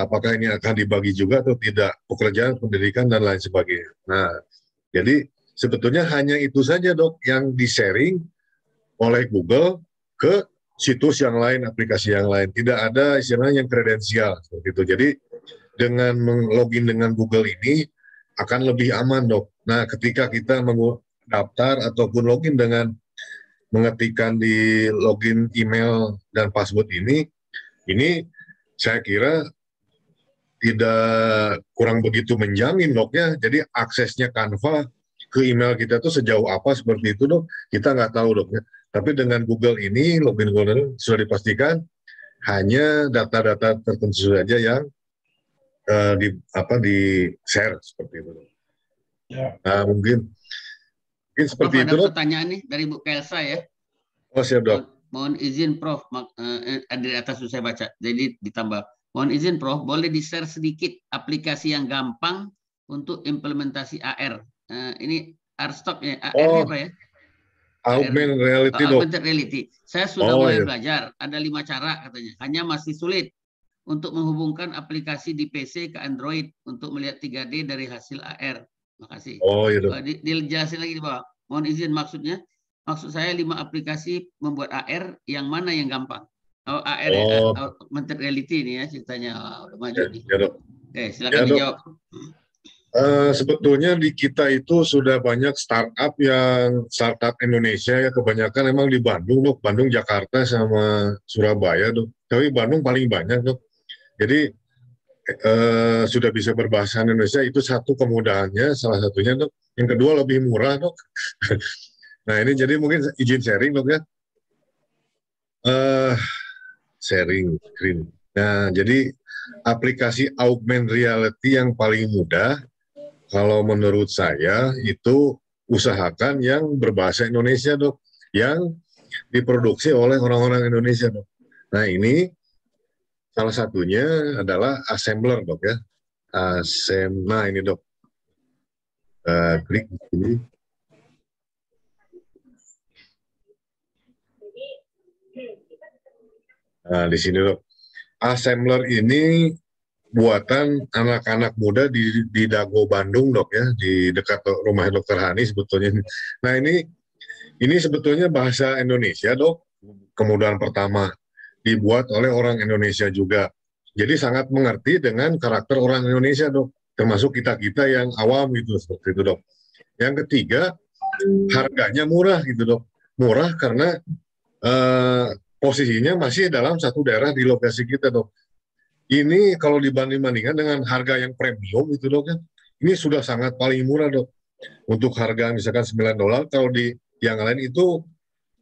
apakah ini akan dibagi juga atau tidak, pekerjaan, pendidikan, dan lain sebagainya. Nah, jadi sebetulnya hanya itu saja dok yang di-sharing oleh Google ke situs yang lain, aplikasi yang lain. Tidak ada istilahnya yang kredensial, seperti itu. Jadi dengan login dengan Google ini akan lebih aman dok. Nah ketika kita mendaftar ataupun login dengan mengetikkan di login email dan password ini saya kira tidak kurang begitu menjamin dok ya. Jadi aksesnya Canva ke email kita tuh sejauh apa seperti itu dok, kita nggak tahu dok ya. Tapi dengan Google ini login Google sudah dipastikan hanya data-data tertentu saja yang di share seperti itu. Ya. Nah mungkin seperti itu. Ada pertanyaan nih dari Bu Kelsa ya. Oh siap dok. Mohon izin Prof, dari atas saya baca. Jadi ditambah. Mohon izin Prof, boleh di-share sedikit aplikasi yang gampang untuk implementasi AR. Ini R-Stock ya. AR apa ya? Augmented Reality dok. Augmented Reality. Saya sudah mulai belajar. Ada 5 cara katanya. Hanya masih sulit untuk menghubungkan aplikasi di PC ke Android untuk melihat 3D dari hasil AR. Makasih. Oh iya dok. Dijelasin lagi di bawah. Mohon izin maksud saya 5 aplikasi membuat AR, yang mana yang gampang? AR Augmented Reality ini ya ceritanya. Udah maju nih. Ya dok. Oke, silakan dijawab. Sebetulnya di kita itu sudah banyak startup Indonesia ya, kebanyakan emang di Bandung dok, Bandung, Jakarta sama Surabaya dok. Tapi Bandung paling banyak dok. Jadi sudah bisa berbahasa Indonesia, itu satu kemudahannya, salah satunya dok. Yang kedua lebih murah dok. Nah ini jadi mungkin izin sharing dok ya. Sharing screen. Nah jadi aplikasi augmented reality yang paling mudah, kalau menurut saya itu usahakan yang berbahasa Indonesia dok, yang diproduksi oleh orang-orang Indonesia dok. Nah ini salah satunya adalah assembler dok ya. Nah ini dok, klik di sini. Nah di sini dok, assembler ini buatan anak-anak muda di Dago Bandung dok ya, di dekat rumah Dokter Hani sebetulnya. Nah ini sebetulnya bahasa Indonesia dok, kemudahan pertama dibuat oleh orang Indonesia juga. Jadi sangat mengerti dengan karakter orang Indonesia dok, termasuk kita-kita yang awam gitu, seperti itu dok. Yang ketiga, harganya murah gitu dok. Murah karena posisinya masih dalam satu daerah di lokasi kita dok. Ini kalau dibanding-bandingkan dengan harga yang premium itu dok ya, ini sudah sangat paling murah dok. Untuk harga misalkan $9, kalau di yang lain itu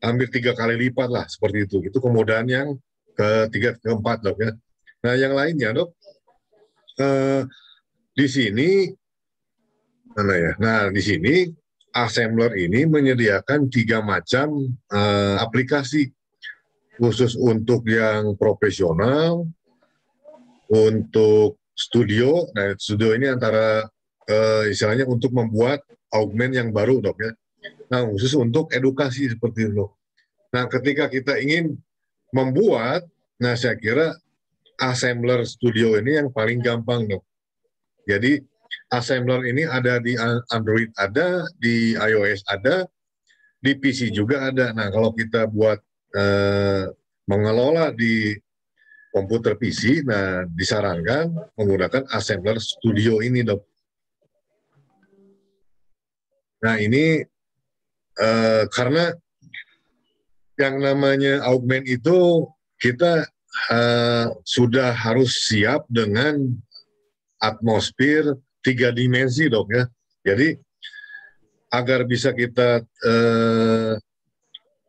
hampir 3 kali lipat lah, seperti itu. Itu kemudahan yang ketiga, keempat dok ya. Nah yang lainnya dok, di sini mana ya? Nah di sini assembler ini menyediakan 3 macam aplikasi khusus untuk yang profesional, untuk studio. Nah studio ini antara istilahnya untuk membuat augment yang baru dok ya. Nah khusus untuk edukasi seperti itu. Nah ketika kita ingin membuat, nah saya kira assembler studio ini yang paling gampang dok. Jadi assembler ini ada di Android, ada di iOS, ada di PC juga ada. Nah kalau kita buat mengelola di komputer PC, nah disarankan menggunakan assembler studio ini dok. Nah ini karena yang namanya augment itu kita sudah harus siap dengan atmosfer 3 dimensi dok ya. Jadi agar bisa kita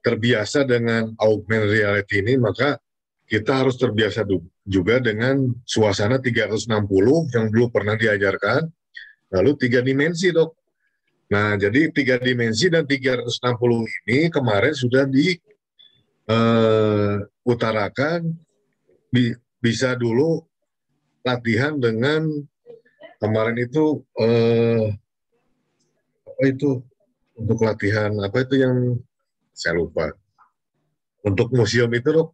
terbiasa dengan augmented reality ini, maka kita harus terbiasa juga dengan suasana 360 yang dulu pernah diajarkan, lalu 3 dimensi dok. Nah jadi 3 dimensi dan 360 ini kemarin sudah diutarakan, bisa dulu latihan dengan kemarin itu apa itu untuk latihan apa itu yang saya lupa untuk museum itu dok,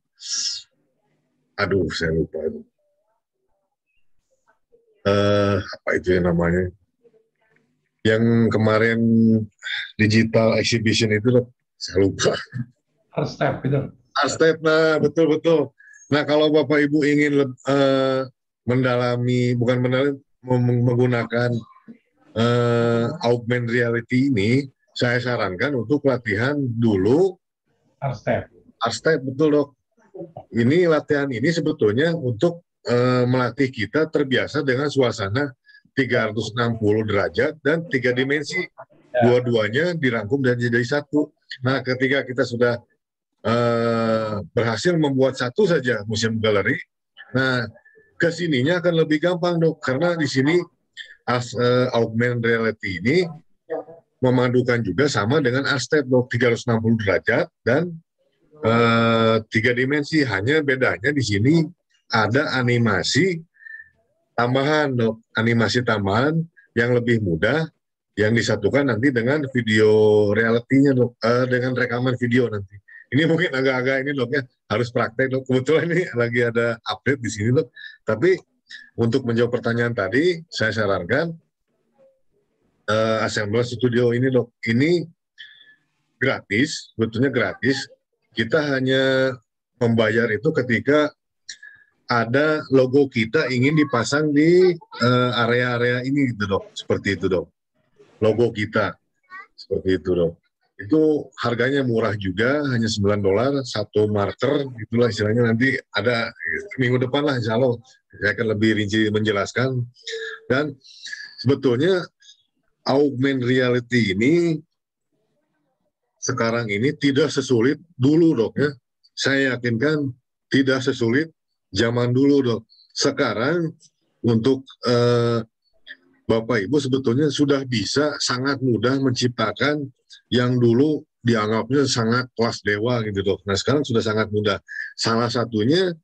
aduh saya lupa itu apa itu yang namanya yang kemarin digital exhibition itu dok, saya lupa. Arstep itu. Arstep, nah betul. Nah kalau Bapak Ibu ingin mendalami, bukan menggunakan augmented reality ini, saya sarankan untuk latihan dulu Arstep, betul dok. Ini latihan ini sebetulnya untuk melatih kita terbiasa dengan suasana 360 derajat dan 3 dimensi. Dua-duanya dirangkum dan jadi satu. Nah ketika kita sudah berhasil membuat satu saja museum galeri, nah kesininya akan lebih gampang dok, karena di sini augmented reality ini memadukan juga sama dengan Arstep dok, 360 derajat dan 3 dimensi. Hanya bedanya di sini ada animasi tambahan dok, animasi tambahan yang lebih mudah, yang disatukan nanti dengan video realitinya dok, dengan rekaman video nanti. Ini mungkin agak-agak ini dok ya, harus praktek dok. Kebetulan ini lagi ada update di sini dok. Tapi untuk menjawab pertanyaan tadi, saya sarankan Assembler Studio ini dok. Ini gratis, sebetulnya gratis. Kita hanya membayar itu ketika ada logo kita ingin dipasang di area-area ini gitu dok. Seperti itu dok. Logo kita seperti itu dok. Itu harganya murah juga, hanya $9, 1 marker, itulah istilahnya. Nanti ada minggu depan lah insya Allah saya akan lebih rinci menjelaskan. Dan sebetulnya augmented reality ini sekarang ini tidak sesulit dulu dok ya. Saya yakinkan tidak sesulit zaman dulu dok. Sekarang untuk Bapak Ibu sebetulnya sudah bisa sangat mudah menciptakan yang dulu dianggapnya sangat kelas dewa gitu dok. Nah sekarang sudah sangat mudah. Salah satunya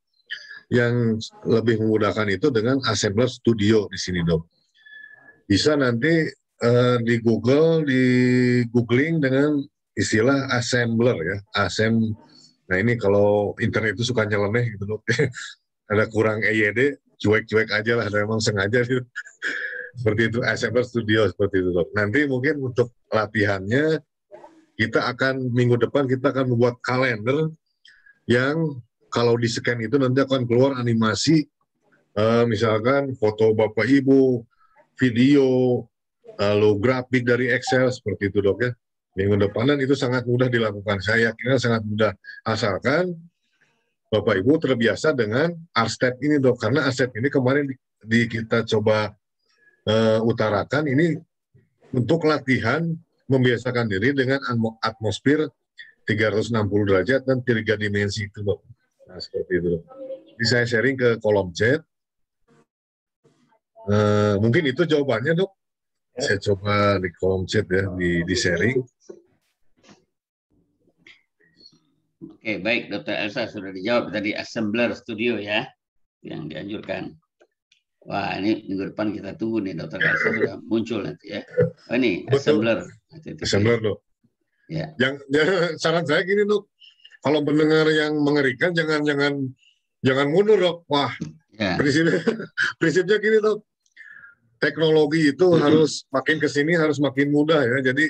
yang lebih memudahkan itu dengan Assembler Studio di sini dok. Bisa nanti di Google, di googling dengan istilah assembler ya. Nah ini kalau internet itu suka nyeleneh gitu dok. Ada kurang EYD, cuek-cuek aja lah, memang sengaja gitu. Seperti itu, Assembler Studio seperti itu dok. Nanti mungkin untuk latihannya kita akan minggu depan kita akan membuat kalender yang kalau di scan itu nanti akan keluar animasi, misalkan foto Bapak Ibu, video, lalu grafik dari Excel seperti itu dok ya. Minggu depan, dan itu sangat mudah dilakukan. Saya yakin sangat mudah asalkan Bapak Ibu terbiasa dengan Arstep ini dok. Karena Arstep ini kemarin kita coba utarakan ini untuk latihan membiasakan diri dengan atmosfer 360 derajat dan 3 dimensi itu dok. Nah seperti itu dok. Jadi saya sharing ke kolom chat. Mungkin itu jawabannya dok. Saya coba di kolom chat ya, di sharing. Oke, baik Dr. Elsa sudah dijawab tadi Assembler Studio ya, yang dianjurkan. Wah, ini minggu depan kita tunggu nih Dr. Elsa sudah muncul nanti ya. Oh ini Assembler. Assembler dok. Ya. Saran saya gini dok, kalau mendengar yang mengerikan jangan mundur dok. Wah, ya. prinsipnya gini dok. Teknologi itu harus makin kesini harus makin mudah ya. Jadi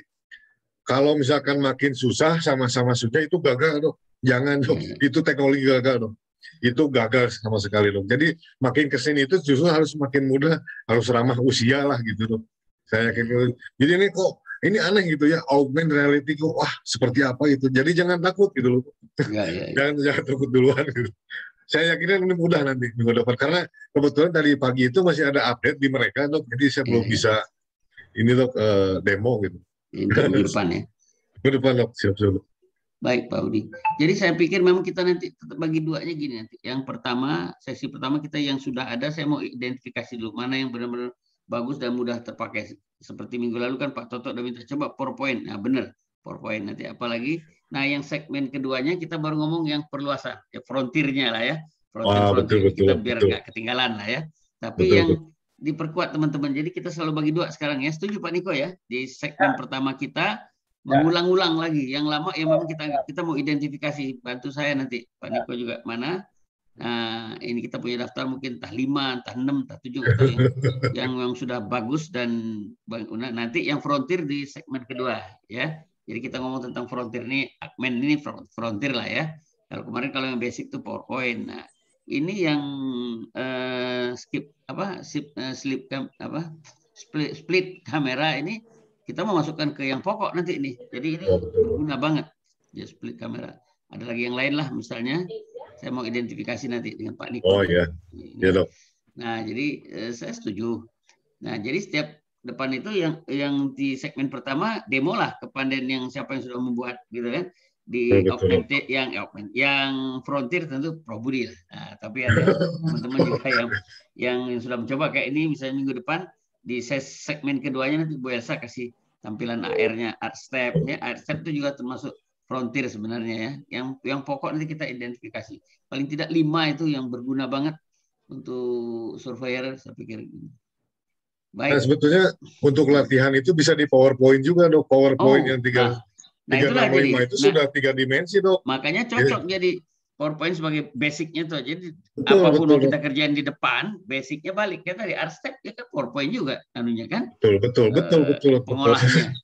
kalau misalkan makin susah sama-sama susah itu gagal dok. Jangan dok. Itu teknologi gagal dok. Itu gagal sama sekali dok. Jadi makin kesini itu justru harus makin mudah, harus ramah usia lah gitu dok. Saya yakin. Jadi ini kok ini aneh gitu ya, augmented reality kok wah seperti apa itu. Jadi jangan takut gitu loh. Ya. Jangan takut duluan gitu. Saya yakin ini mudah nanti minggu depan karena kebetulan tadi pagi itu masih ada update di mereka dok, jadi saya belum bisa ini dok demo gitu. Minggu depan ya. Minggu depan dok, siap-siap. Baik Pak Budi. Jadi saya pikir memang kita nanti tetap bagi duanya gini nanti. Yang pertama, sesi pertama kita yang sudah ada, saya mau identifikasi dulu mana yang benar-benar bagus dan mudah terpakai. Seperti minggu lalu kan Pak Toto udah minta coba PowerPoint. Nah benar, PowerPoint nanti apalagi. Nah yang segmen keduanya kita baru ngomong yang perluasan, ya frontirnya lah ya. Frontir kita biar nggak ketinggalan lah ya. Tapi yang diperkuat teman-teman. Jadi kita selalu bagi dua sekarang ya. Setuju Pak Niko ya? Di segmen pertama kita mengulang-ulang lagi. Yang lama ya memang kita mau identifikasi. Bantu saya nanti Pak Niko juga mana. Nah ini kita punya daftar mungkin entah 5, entah 6, entah 7 atau yang sudah bagus dan nanti yang frontir di segmen kedua ya. Jadi kita ngomong tentang frontir ini, admin ini frontir lah ya. Kalau yang basic itu PowerPoint. Nah ini yang split kamera ini kita mau masukkan ke yang pokok nanti ini. Jadi ini berguna banget ya split kamera. Ada lagi yang lain lah misalnya. Saya mau identifikasi nanti dengan Pak Niko. Oh iya, ya dok. Nah jadi saya setuju. Nah jadi setiap depan itu yang di segmen pertama demo lah kepandaian yang siapa yang sudah membuat gitu kan. Di augmented yang frontier tentu Pro Budi lah. Nah, tapi ada teman-teman juga yang sudah mencoba kayak ini misalnya minggu depan di segmen keduanya nanti Bu Elsa kasih tampilan AR-nya, art step-nya. Art step itu juga termasuk frontier sebenarnya ya. Yang pokok nanti kita identifikasi. Paling tidak 5 itu yang berguna banget untuk surveyor saya pikir. Baik. Nah, sebetulnya untuk latihan itu bisa di PowerPoint juga dok. PowerPoint yang 365 itu sudah 3 dimensi dok. Makanya cocok jadi PowerPoint sebagai basicnya tuh. Jadi apapun yang kita kerjain di depan, basicnya balik. Ya tadi art step ya kan PowerPoint juga anunya kan. Betul. Pengolahnya.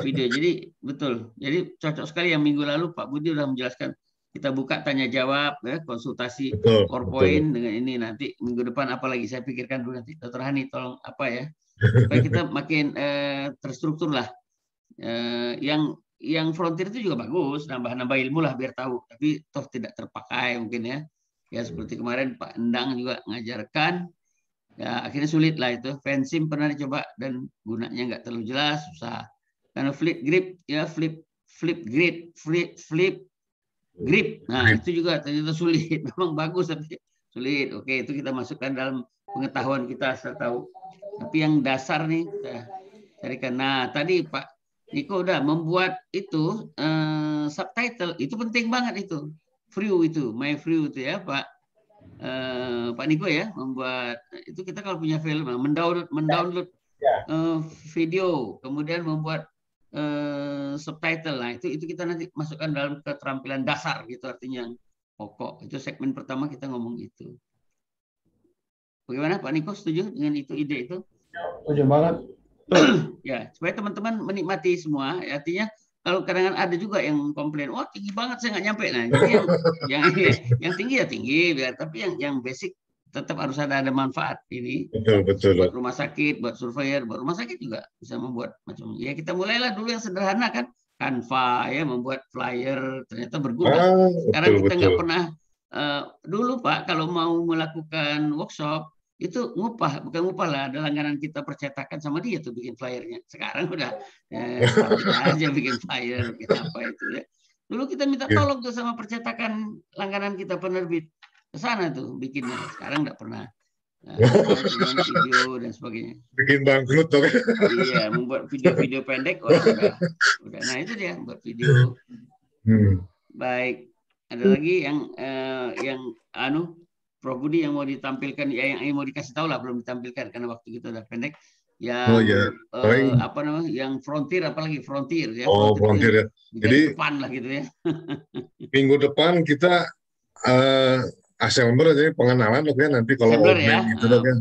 Video. Jadi betul. Jadi cocok sekali yang minggu lalu Pak Budi sudah menjelaskan. Kita buka tanya jawab ya, konsultasi PowerPoint dengan ini nanti minggu depan apalagi saya pikirkan dulu nanti. Dr. Hani tolong apa ya. Supaya kita makin terstruktur lah. Yang frontier itu juga bagus, nambah ilmu lah biar tahu. Tapi toh tidak terpakai mungkin ya. Ya seperti kemarin Pak Endang juga ngajarkan. Ya akhirnya sulit lah itu. Fansim pernah dicoba dan gunanya nggak terlalu jelas, susah. Karena flip grip. Nah itu juga ternyata sulit. Memang bagus tapi sulit. Oke itu kita masukkan dalam pengetahuan kita asal tahu. Tapi yang dasar nih kita carikan. Nah tadi Pak Niko udah membuat itu subtitle itu penting banget itu Frew itu My Frew itu ya Pak Niko ya membuat itu kita kalau punya film mendownload video kemudian membuat subtitle. Nah itu kita nanti masukkan dalam keterampilan dasar gitu artinya pokok itu segmen pertama kita ngomong itu. Bagaimana Pak Niko setuju dengan itu ide itu? Setuju banget. Ya, supaya teman-teman menikmati semua. Artinya kalau kadang-kadang ada juga yang komplain, wah tinggi banget saya nggak nyampe. Nah, jadi yang tinggi ya tinggi, biar tapi yang basic tetap harus ada manfaat ini. Betul. Buat rumah sakit, buat surveyor, buat rumah sakit juga bisa membuat macam. Ya kita mulailah dulu yang sederhana kan, Canva ya membuat flyer ternyata berguna. Sekarang kita nggak pernah dulu Pak kalau mau melakukan workshop itu bukan ngupah lah, ada langganan kita percetakan sama dia tuh bikin flyernya. Sekarang udah aja bikin flyer, bikin apa itu ya. Dulu kita minta tolong tuh sama percetakan langganan kita penerbit ke sana tuh bikinnya. Sekarang nggak pernah. Video dan sebagainya. Bikin bangkrut tuh. Iya, membuat video-video pendek udah. Nah itu dia membuat video. Baik. Ada lagi yang Prof Budi yang mau ditampilkan, yang mau dikasih tahu lah belum ditampilkan karena waktu kita udah pendek. Yang apa namanya? Yang frontier apalagi frontier ya. Frontier ya. Jadi depan lah gitu ya. Minggu depan kita assembler jadi pengenalan dok ya nanti kalau ya? Itu dok ya.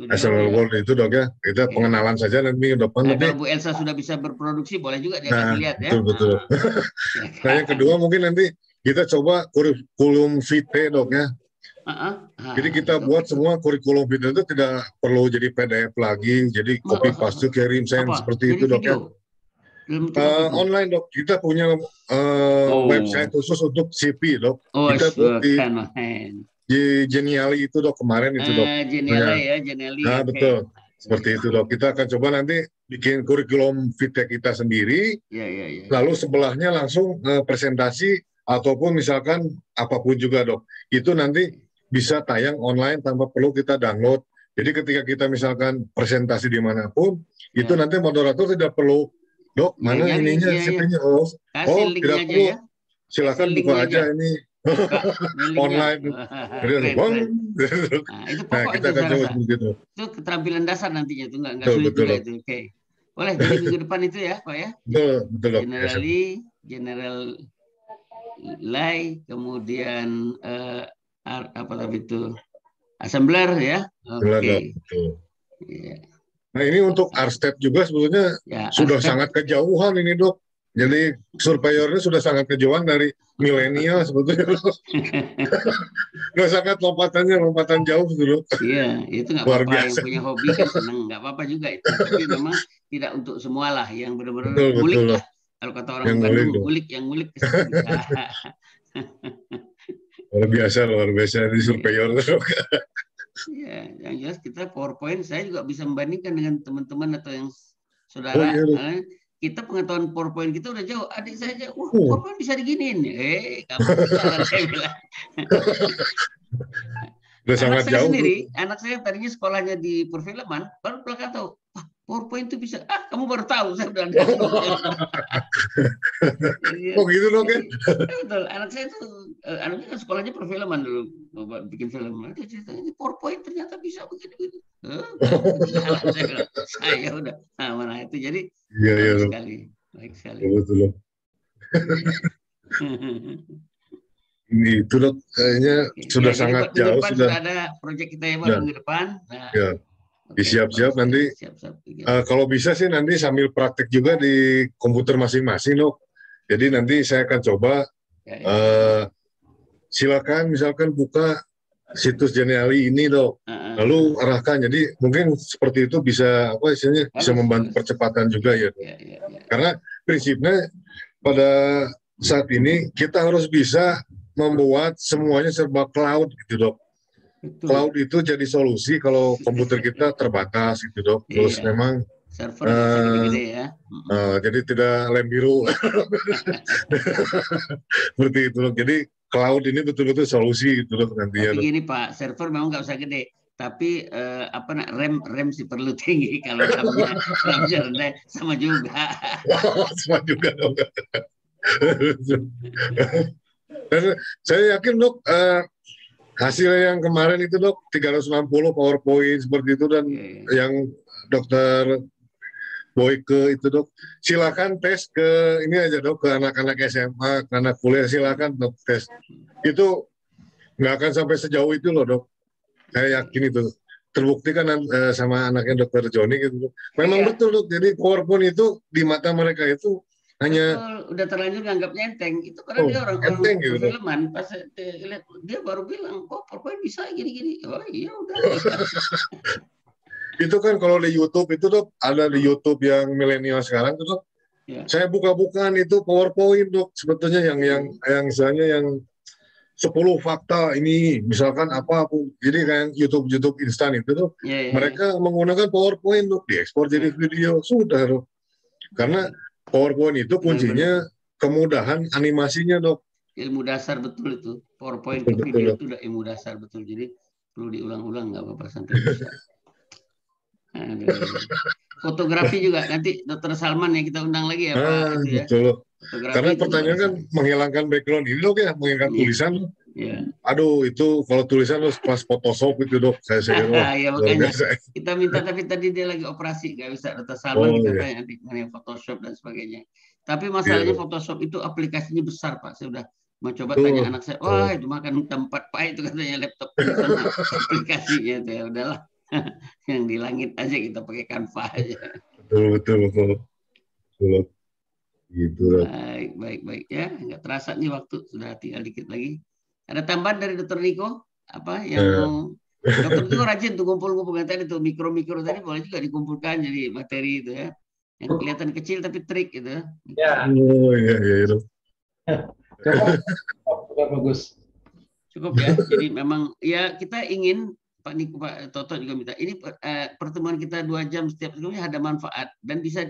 Assembler World itu dok ya. Kita pengenalan saja nanti minggu depan. Kalau Bu Elsa sudah bisa berproduksi boleh juga dia kasih lihat ya. Betul. Nah yang kedua mungkin nanti kita coba kurikulum vitae dok ya. Jadi kita buat semua kurikulum vitae itu tidak perlu jadi PDF lagi, jadi copy paste kirim send seperti itu dok ya. Online dok, kita punya website khusus untuk CP dok. Kita di Geniali itu dok kemarin itu dok. Geniali ya, Geniali. Nah betul, seperti itu dok. Kita akan coba nanti bikin kurikulum fintech kita sendiri. Lalu sebelahnya langsung presentasi ataupun misalkan apapun juga dok. Itu nanti bisa tayang online tanpa perlu kita download. Jadi ketika kita misalkan presentasi dimanapun, itu nanti moderator tidak perlu dok, mana ininya CP-nya? Tidak perlu. Ya? Silakan buka aja ini online. Nah, kita akan coba begitu. Itu keterampilan dasar nantinya itu nggak sulit juga itu. Oke. Boleh jadi minggu depan itu ya, Pak ya. Betul. General Lay, kemudian apa tadi itu? Assembler ya. Oke. Nah ini untuk R-Step juga sebetulnya sudah sangat kejauhan ini dok. Jadi surveyornya sudah sangat kejauhan dari milenial sebetulnya. Udah sangat lompatan jauh dulu. Iya, itu nggak apa-apa. Yang punya hobi kan seneng, nggak apa-apa juga itu. Tapi memang tidak untuk semua lah, yang benar-benar ngulik lah. Kalau kata orang Bandung, yang ngulik. Luar biasa di surveyor. Ya, yang jelas kita PowerPoint, saya juga bisa membandingkan dengan teman-teman atau yang saudara. Kita pengetahuan PowerPoint kita udah jauh. Adik saya aja, PowerPoint bisa diginiin. Kamu bisa, saya bilang. Anak saya sendiri, anak saya tadinya sekolahnya di perfilman, baru belakang tahu, PowerPoint itu bisa. Kamu baru tahu, saya udah ada. Oh gitu dong kan? Betul, anak saya itu, anaknya kan sekolahnya perfilman dulu, bikin film. Dia cerita, ini PowerPoint ternyata bisa begini-begini. Saya udah, mana itu. Jadi, baik sekali. Betul. Ini itu dok, kayaknya sudah sangat jauh. Sudah ada proyek kita yang minggu depan. Siap-siap nanti. Kalau bisa sih nanti sambil praktek juga di komputer masing-masing dok. Jadi nanti saya akan coba. Silakan misalkan buka situs Geniali ini dok. Lalu arahkan. Jadi mungkin seperti itu bisa bisa membantu percepatan juga ya. Karena prinsipnya pada saat ini kita harus bisa membuat semuanya serba cloud gitu dok. Cloud itu jadi solusi kalau komputer kita terbatas gitu dok. Terus memang server gede-gede ya. Jadi tidak lem biru. Seperti itu dok. Jadi cloud ini betul-betul solusi gitu dok nantinya. Tapi gini Pak, server memang nggak usah gede. Tapi RAM sih perlu tinggi. Kalau RAM-nya rendah sama juga. Sama juga dok. Dan saya yakin dok hasil yang kemarin itu dok 360 PowerPoint seperti itu dan yang dokter Boyke itu dok silakan tes ke ini aja dok ke anak-anak SMA, ke anak kuliah silakan dok tes itu nggak akan sampai sejauh itu loh dok. Saya yakin itu terbukti kan sama anaknya dokter Joni gitu dok. Memang betul dok. Jadi PowerPoint itu di mata mereka itu hanya udah terlanjur nganggapnya enteng itu karena dia orang gitu, perfilman pas dia baru bilang PowerPoint bisa gini-gini. Oh iya udah. Itu kan kalau di YouTube itu dok ada di YouTube yang milenial sekarang tuh dok. Saya buka-bukaan itu PowerPoint dok sebetulnya yang misalnya yang 10 fakta ini misalkan apa jadi kayak YouTube instan itu dok. Mereka menggunakan PowerPoint dok diekspor jadi video sudah dok. Karena PowerPoint itu kuncinya kemudahan animasinya dok. Ilmu dasar betul itu. PowerPoint ke video itu udah ilmu dasar betul. Jadi perlu diulang-ulang nggak apa-apa sampai bisa. Fotografi juga nanti Dr. Salman yang kita undang lagi ya Pak. Betul. Ya. Karena pertanyaan kan menghilangkan background ini dok ya, menghilangkan tulisan. Aduh itu kalau tulisan harus pas Photoshop itu dok. Saya ya makanya kita minta tapi tadi dia lagi operasi nggak bisa Dr. Salman kita tanya nanti mengenai Photoshop dan sebagainya. Tapi masalahnya Photoshop itu aplikasinya besar Pak. Saya udah mau coba tanya anak saya, wah itu makan tempat Pak itu katanya laptop sama aplikasinya itu ya udahlah. Yang di langit aja kita pakai Canva aja. Betul. Gitu. Baik ya. Nggak terasa nih waktu sudah tinggal dikit lagi. Ada tambahan dari Dr. Niko? Apa yang mau? Dr. Niko rajin tuh kumpul-kumpul tadi tuh mikro tadi boleh juga dikumpulkan jadi materi itu ya. yang kelihatan kecil tapi trik gitu. Ya. Oh iya. Coba bagus. Cukup ya. Jadi memang ya kita ingin Pak Niko, Pak Toto juga minta ini pertemuan kita 2 jam setiap sebelumnya ada manfaat dan bisa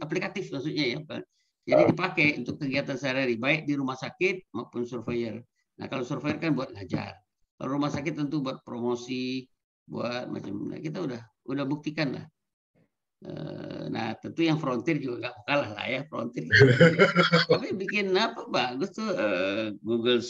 aplikatif maksudnya ya Pak. Jadi dipakai untuk kegiatan sehari-hari baik di rumah sakit maupun surveyor. Nah kalau surveyor kan buat ngajar. Kalau rumah sakit tentu buat promosi, buat macam. Nah, kita udah buktikan lah. Nah tentu yang frontier juga nggak kalah lah ya frontier. Tapi bikin apa bagus tuh Google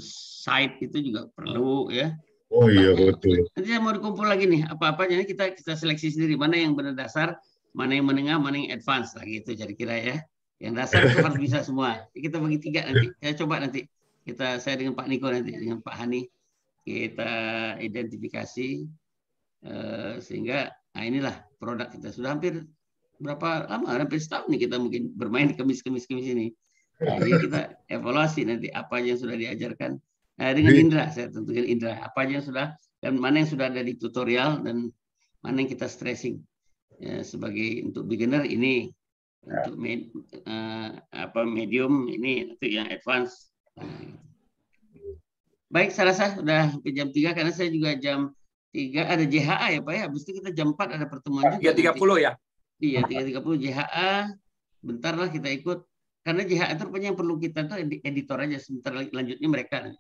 Site itu juga perlu ya. Oh iya betul. Nanti saya mau dikumpul lagi nih apa-apanya kita seleksi sendiri mana yang benar dasar, mana yang menengah, mana yang advance lah gitu kira-kira ya. Yang dasar itu harus bisa semua. Kita bagi 3 nanti. Saya coba nanti saya dengan Pak Niko nanti dengan Pak Hani kita identifikasi sehingga nah inilah produk kita sudah hampir berapa lama hampir setahun nih kita mungkin bermain di kemis ini. Jadi kita evaluasi nanti apa yang sudah diajarkan dengan Indra, saya tentukan Indra apa yang sudah dan mana yang sudah ada di tutorial dan mana yang kita stressing ya, sebagai untuk beginner ini untuk medium ini untuk yang advance. Baik, saya rasa sudah ke jam 3 karena saya juga jam 3 ada JHA ya Pak ya. Habis itu kita jam 4 ada pertemuan juga. 3.30 ya? Iya, 3.30 JHA. Bentar lah kita ikut. Karena JHA itu yang perlu kita tuh editor aja. Sebentar lagi lanjutnya mereka.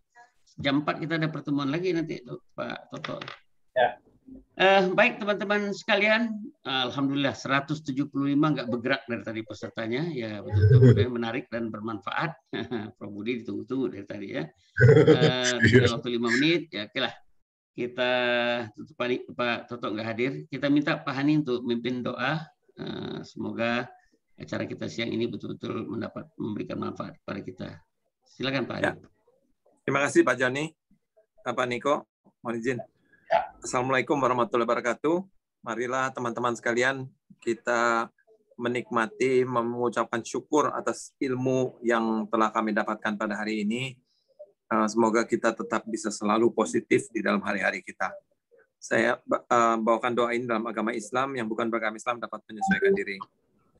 Jam 4 kita ada pertemuan lagi nanti Pak Toto. Ya. Baik teman-teman sekalian. Alhamdulillah 175 nggak bergerak dari tadi pesertanya. Ya betul-betul menarik dan bermanfaat. Prof Budi ditunggu-tunggu dari tadi ya. Tinggal waktu 5 menit. Ya oke lah. Kita tutup Pak Toto nggak hadir. Kita minta Pak Hani untuk memimpin doa. Semoga acara kita siang ini betul-betul memberikan manfaat kepada kita. Silakan Pak Hani. Ya. Terima kasih Pak Joni, Pak Niko. Mohon izin. Assalamualaikum warahmatullahi wabarakatuh. Marilah teman-teman sekalian kita menikmati, mengucapkan syukur atas ilmu yang telah kami dapatkan pada hari ini. Semoga kita tetap bisa selalu positif di dalam hari-hari kita. Saya bawakan doa ini dalam agama Islam, yang bukan beragama Islam dapat menyesuaikan diri.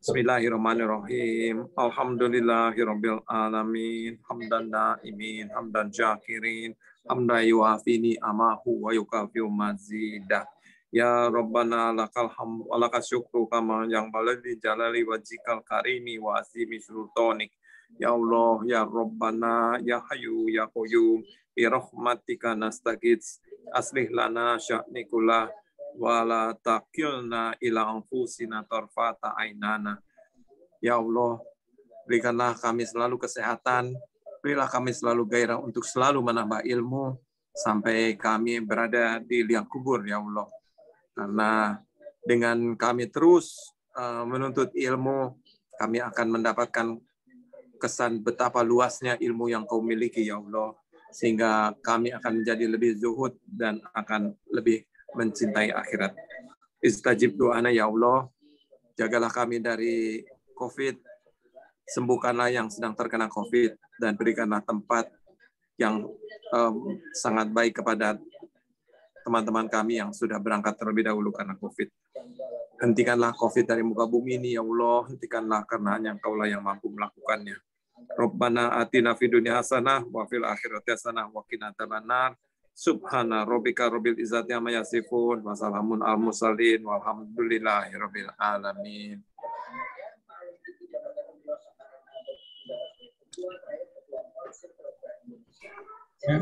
Bismillahirrahmanirrahim. Alhamdulillahirabbil alamin. Hamdan naimin, hamdan syakirin, hamdan yuafini amahu wa yukafiu mazidah. Ya Rabbana lakal hamd wa lakas syukru kama yang baladi jalali wajhikal karimi wa azimi sultanik. Ya Allah, ya Rabbana, ya Hayyu, ya Qayyum, bi rahmatika nastaghits, aslih lana sya'nikula wa la taqilna ila anfusina tarfata ainana. Ya Allah, berikanlah kami selalu kesehatan, berilah kami selalu gairah untuk selalu menambah ilmu sampai kami berada di liang kubur ya Allah. Karena dengan kami terus menuntut ilmu, kami akan mendapatkan kesan betapa luasnya ilmu yang kau miliki ya Allah, sehingga kami akan menjadi lebih zuhud dan akan lebih mencintai akhirat. Istajib doana ya Allah, jagalah kami dari COVID, sembuhkanlah yang sedang terkena COVID, dan berikanlah tempat yang sangat baik kepada teman-teman kami yang sudah berangkat terlebih dahulu karena COVID. Hentikanlah COVID dari muka bumi ini ya Allah, hentikanlah karena hanya Engkaulah yang mampu melakukannya. Rabbana atina fid dunya hasanah wa fil akhirati hasanah wa qina adzabannar. Subhana rabbika rabbil izzati amma yasifun wa salamun al mursalin walhamdulillahi rabbil alamin. Ya.